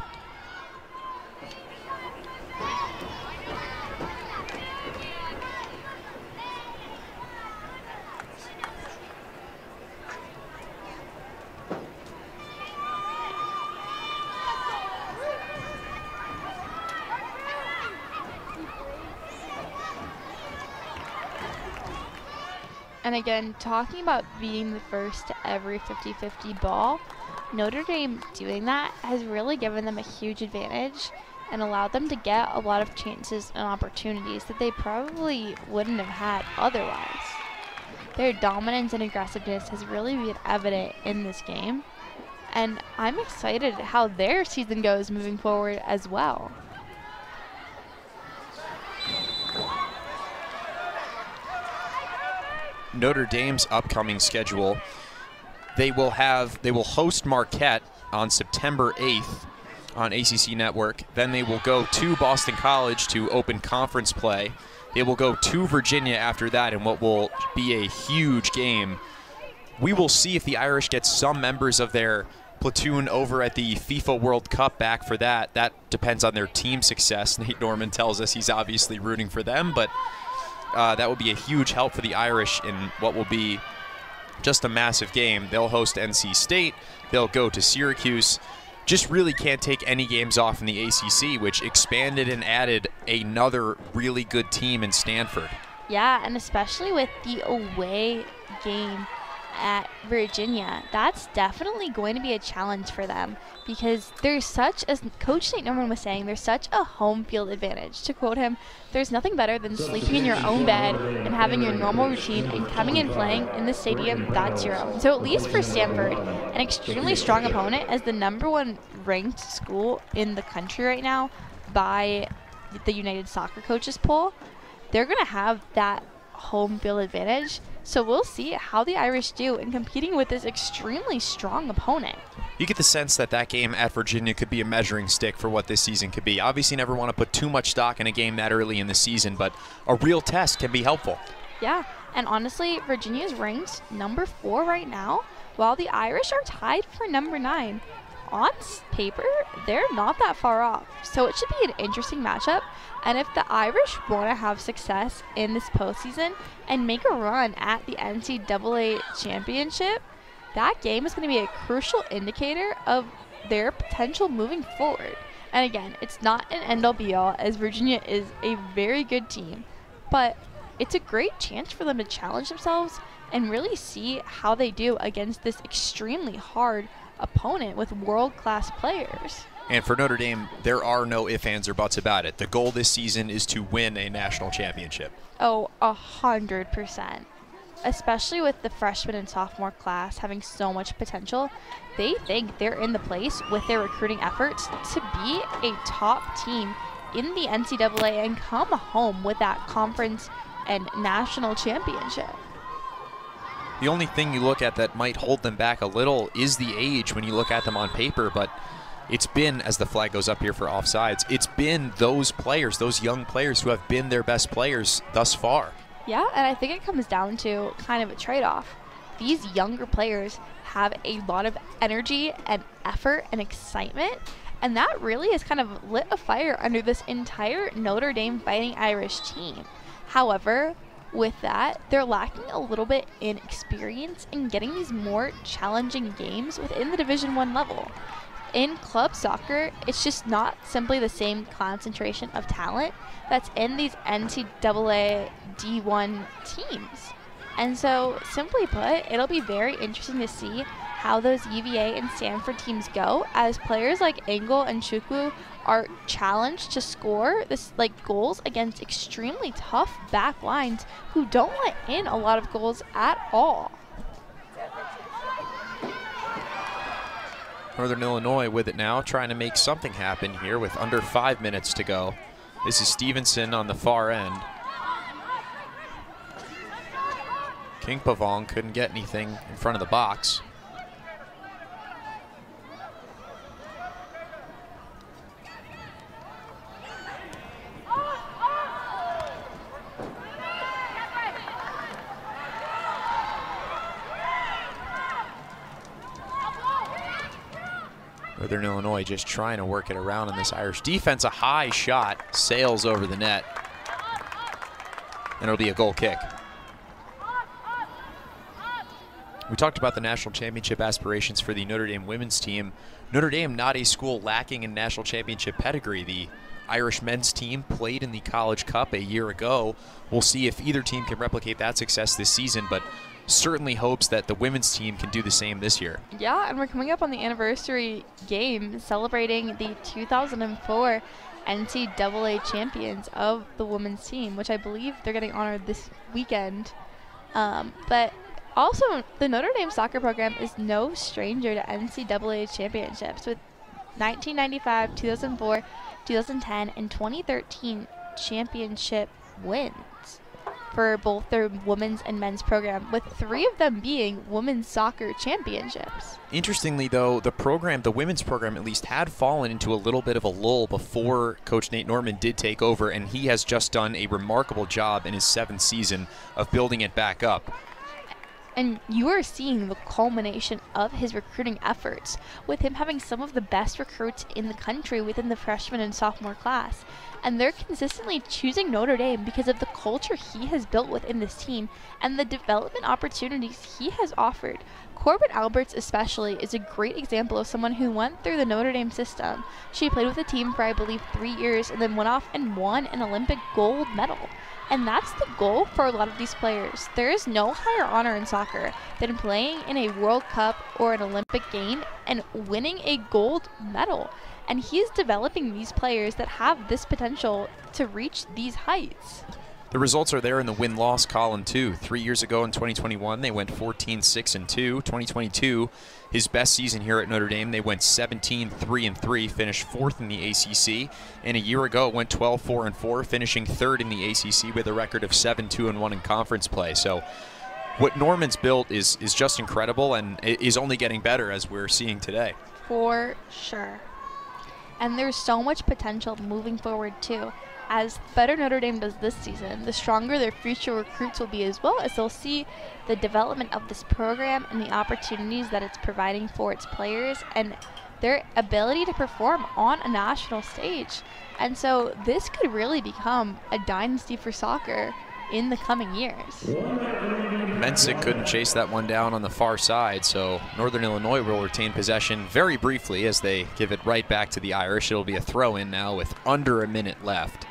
And again, talking about being the first to every 50-50 ball, Notre Dame doing that has really given them a huge advantage and allowed them to get a lot of chances and opportunities that they probably wouldn't have had otherwise. Their dominance and aggressiveness has really been evident in this game, and I'm excited how their season goes moving forward as well. Notre Dame's upcoming schedule, they will host Marquette on September 8th on ACC Network. Then they will go to Boston College to open conference play. They will go to Virginia after that in what will be a huge game. We will see if the Irish get some members of their platoon over at the FIFA World Cup back for that. That depends on their team success. Nate Norman tells us he's obviously rooting for them, but that will be a huge help for the Irish in what will be just a massive game. They'll host NC State. They'll go to Syracuse. Just really can't take any games off in the ACC, which expanded and added another really good team in Stanford. Yeah, and especially with the away game at Virginia, that's definitely going to be a challenge for them because there's such, as Coach Nate Norman was saying, there's such a home field advantage. To quote him, there's nothing better than sleeping in your own bed and having your normal routine and coming and playing in the stadium that's your own. So at least for Stanford, an extremely strong opponent as the #1 ranked school in the country right now by the United Soccer Coaches poll, they're going to have that home field advantage. So we'll see how the Irish do in competing with this extremely strong opponent. You get the sense that that game at Virginia could be a measuring stick for what this season could be. Obviously never want to put too much stock in a game that early in the season, but a real test can be helpful. Yeah, and honestly, Virginia is ranked #4 right now, while the Irish are tied for #9. On paper, they're not that far off. So it should be an interesting matchup. And if the Irish want to have success in this postseason and make a run at the NCAA championship, that game is going to be a crucial indicator of their potential moving forward. And again, it's not an end-all be-all, as Virginia is a very good team, but it's a great chance for them to challenge themselves and really see how they do against this extremely hard opponent with world-class players. And for Notre Dame, there are no ifs, ands, or buts about it. The goal this season is to win a national championship. Oh, 100%. Especially with the freshman and sophomore class having so much potential, they think they're in the place with their recruiting efforts to be a top team in the NCAA and come home with that conference and national championship. The only thing you look at that might hold them back a little is the age when you look at them on paper, but it's been, as the flag goes up here for offsides, it's been those players, those young players who have been their best players thus far. Yeah, and I think it comes down to kind of a trade-off. These younger players have a lot of energy and effort and excitement, and that really has kind of lit a fire under this entire Notre Dame Fighting Irish team. However, with that, they're lacking a little bit in experience in getting these more challenging games within the Division I level. In club soccer, it's just not simply the same concentration of talent that's in these NCAA D1 teams. And so, simply put, it'll be very interesting to see how those UVA and Stanford teams go, as players like Engel and Chukwu are challenged to score goals against extremely tough back lines who don't let in a lot of goals at all. Northern Illinois with it now, trying to make something happen here with under 5 minutes to go. This is Stevenson on the far end. King Pavong couldn't get anything in front of the box. Northern Illinois just trying to work it around in this Irish defense. A high shot sails over the net, and it'll be a goal kick. We talked about the national championship aspirations for the Notre Dame women's team. Notre Dame, not a school lacking in national championship pedigree. The Irish men's team played in the College Cup a year ago. We'll see if either team can replicate that success this season, but certainly hopes that the women's team can do the same this year. Yeah, and we're coming up on the anniversary game celebrating the 2004 NCAA champions of the women's team, which I believe they're getting honored this weekend. But also, the Notre Dame soccer program is no stranger to NCAA championships, with 1995, 2004, 2010, and 2013 championship wins for both their women's and men's program, with 3 of them being women's soccer championships. Interestingly, though, the women's program at least had fallen into a little bit of a lull before Coach Nate Norman did take over, and he has just done a remarkable job in his 7th season of building it back up. And you are seeing the culmination of his recruiting efforts, with him having some of the best recruits in the country within the freshman and sophomore class. And they're consistently choosing Notre Dame because of the culture he has built within this team and the development opportunities he has offered. Corbin Alberts especially is a great example of someone who went through the Notre Dame system. She played with the team for, I believe, 3 years and then went off and won an Olympic gold medal. And that's the goal for a lot of these players. There is no higher honor in soccer than playing in a World Cup or an Olympic game and winning a gold medal. And he's developing these players that have this potential to reach these heights. The results are there in the win-loss column, too. 3 years ago in 2021, they went 14-6-2. 2022, his best season here at Notre Dame, they went 17-3-3, finished 4th in the ACC. And a year ago, it went 12-4-4, finishing 3rd in the ACC with a record of 7-2-1 in conference play. So what Norman's built is just incredible and is only getting better, as we're seeing today. For sure. And there's so much potential moving forward, too. As better Notre Dame does this season, the stronger their future recruits will be, as well as they'll see the development of this program and the opportunities that it's providing for its players and their ability to perform on a national stage. And so this could really become a dynasty for soccer in the coming years. Mensick couldn't chase that one down on the far side, so Northern Illinois will retain possession very briefly as they give it right back to the Irish. It'll be a throw-in now with under a minute left.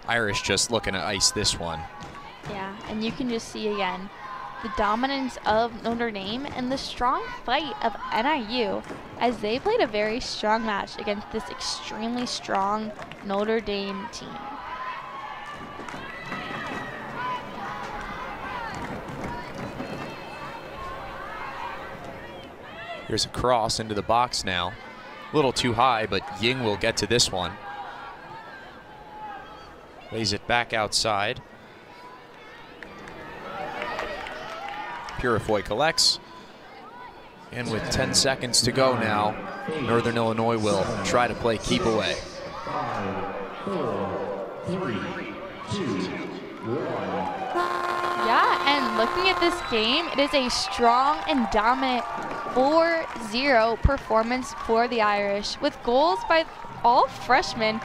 Irish just looking to ice this one. Yeah, and you can just see again the dominance of Notre Dame and the strong fight of NIU as they played a very strong match against this extremely strong Notre Dame team. Here's a cross into the box now. A little too high, but Ying will get to this one. Lays it back outside. Purifoy collects. And with 10 seconds to go now, Northern Illinois will try to play keep away. 5, 4, 3, 2, 1. looking at this game, it is a strong and dominant 4-0 performance for the Irish, with goals by all freshmen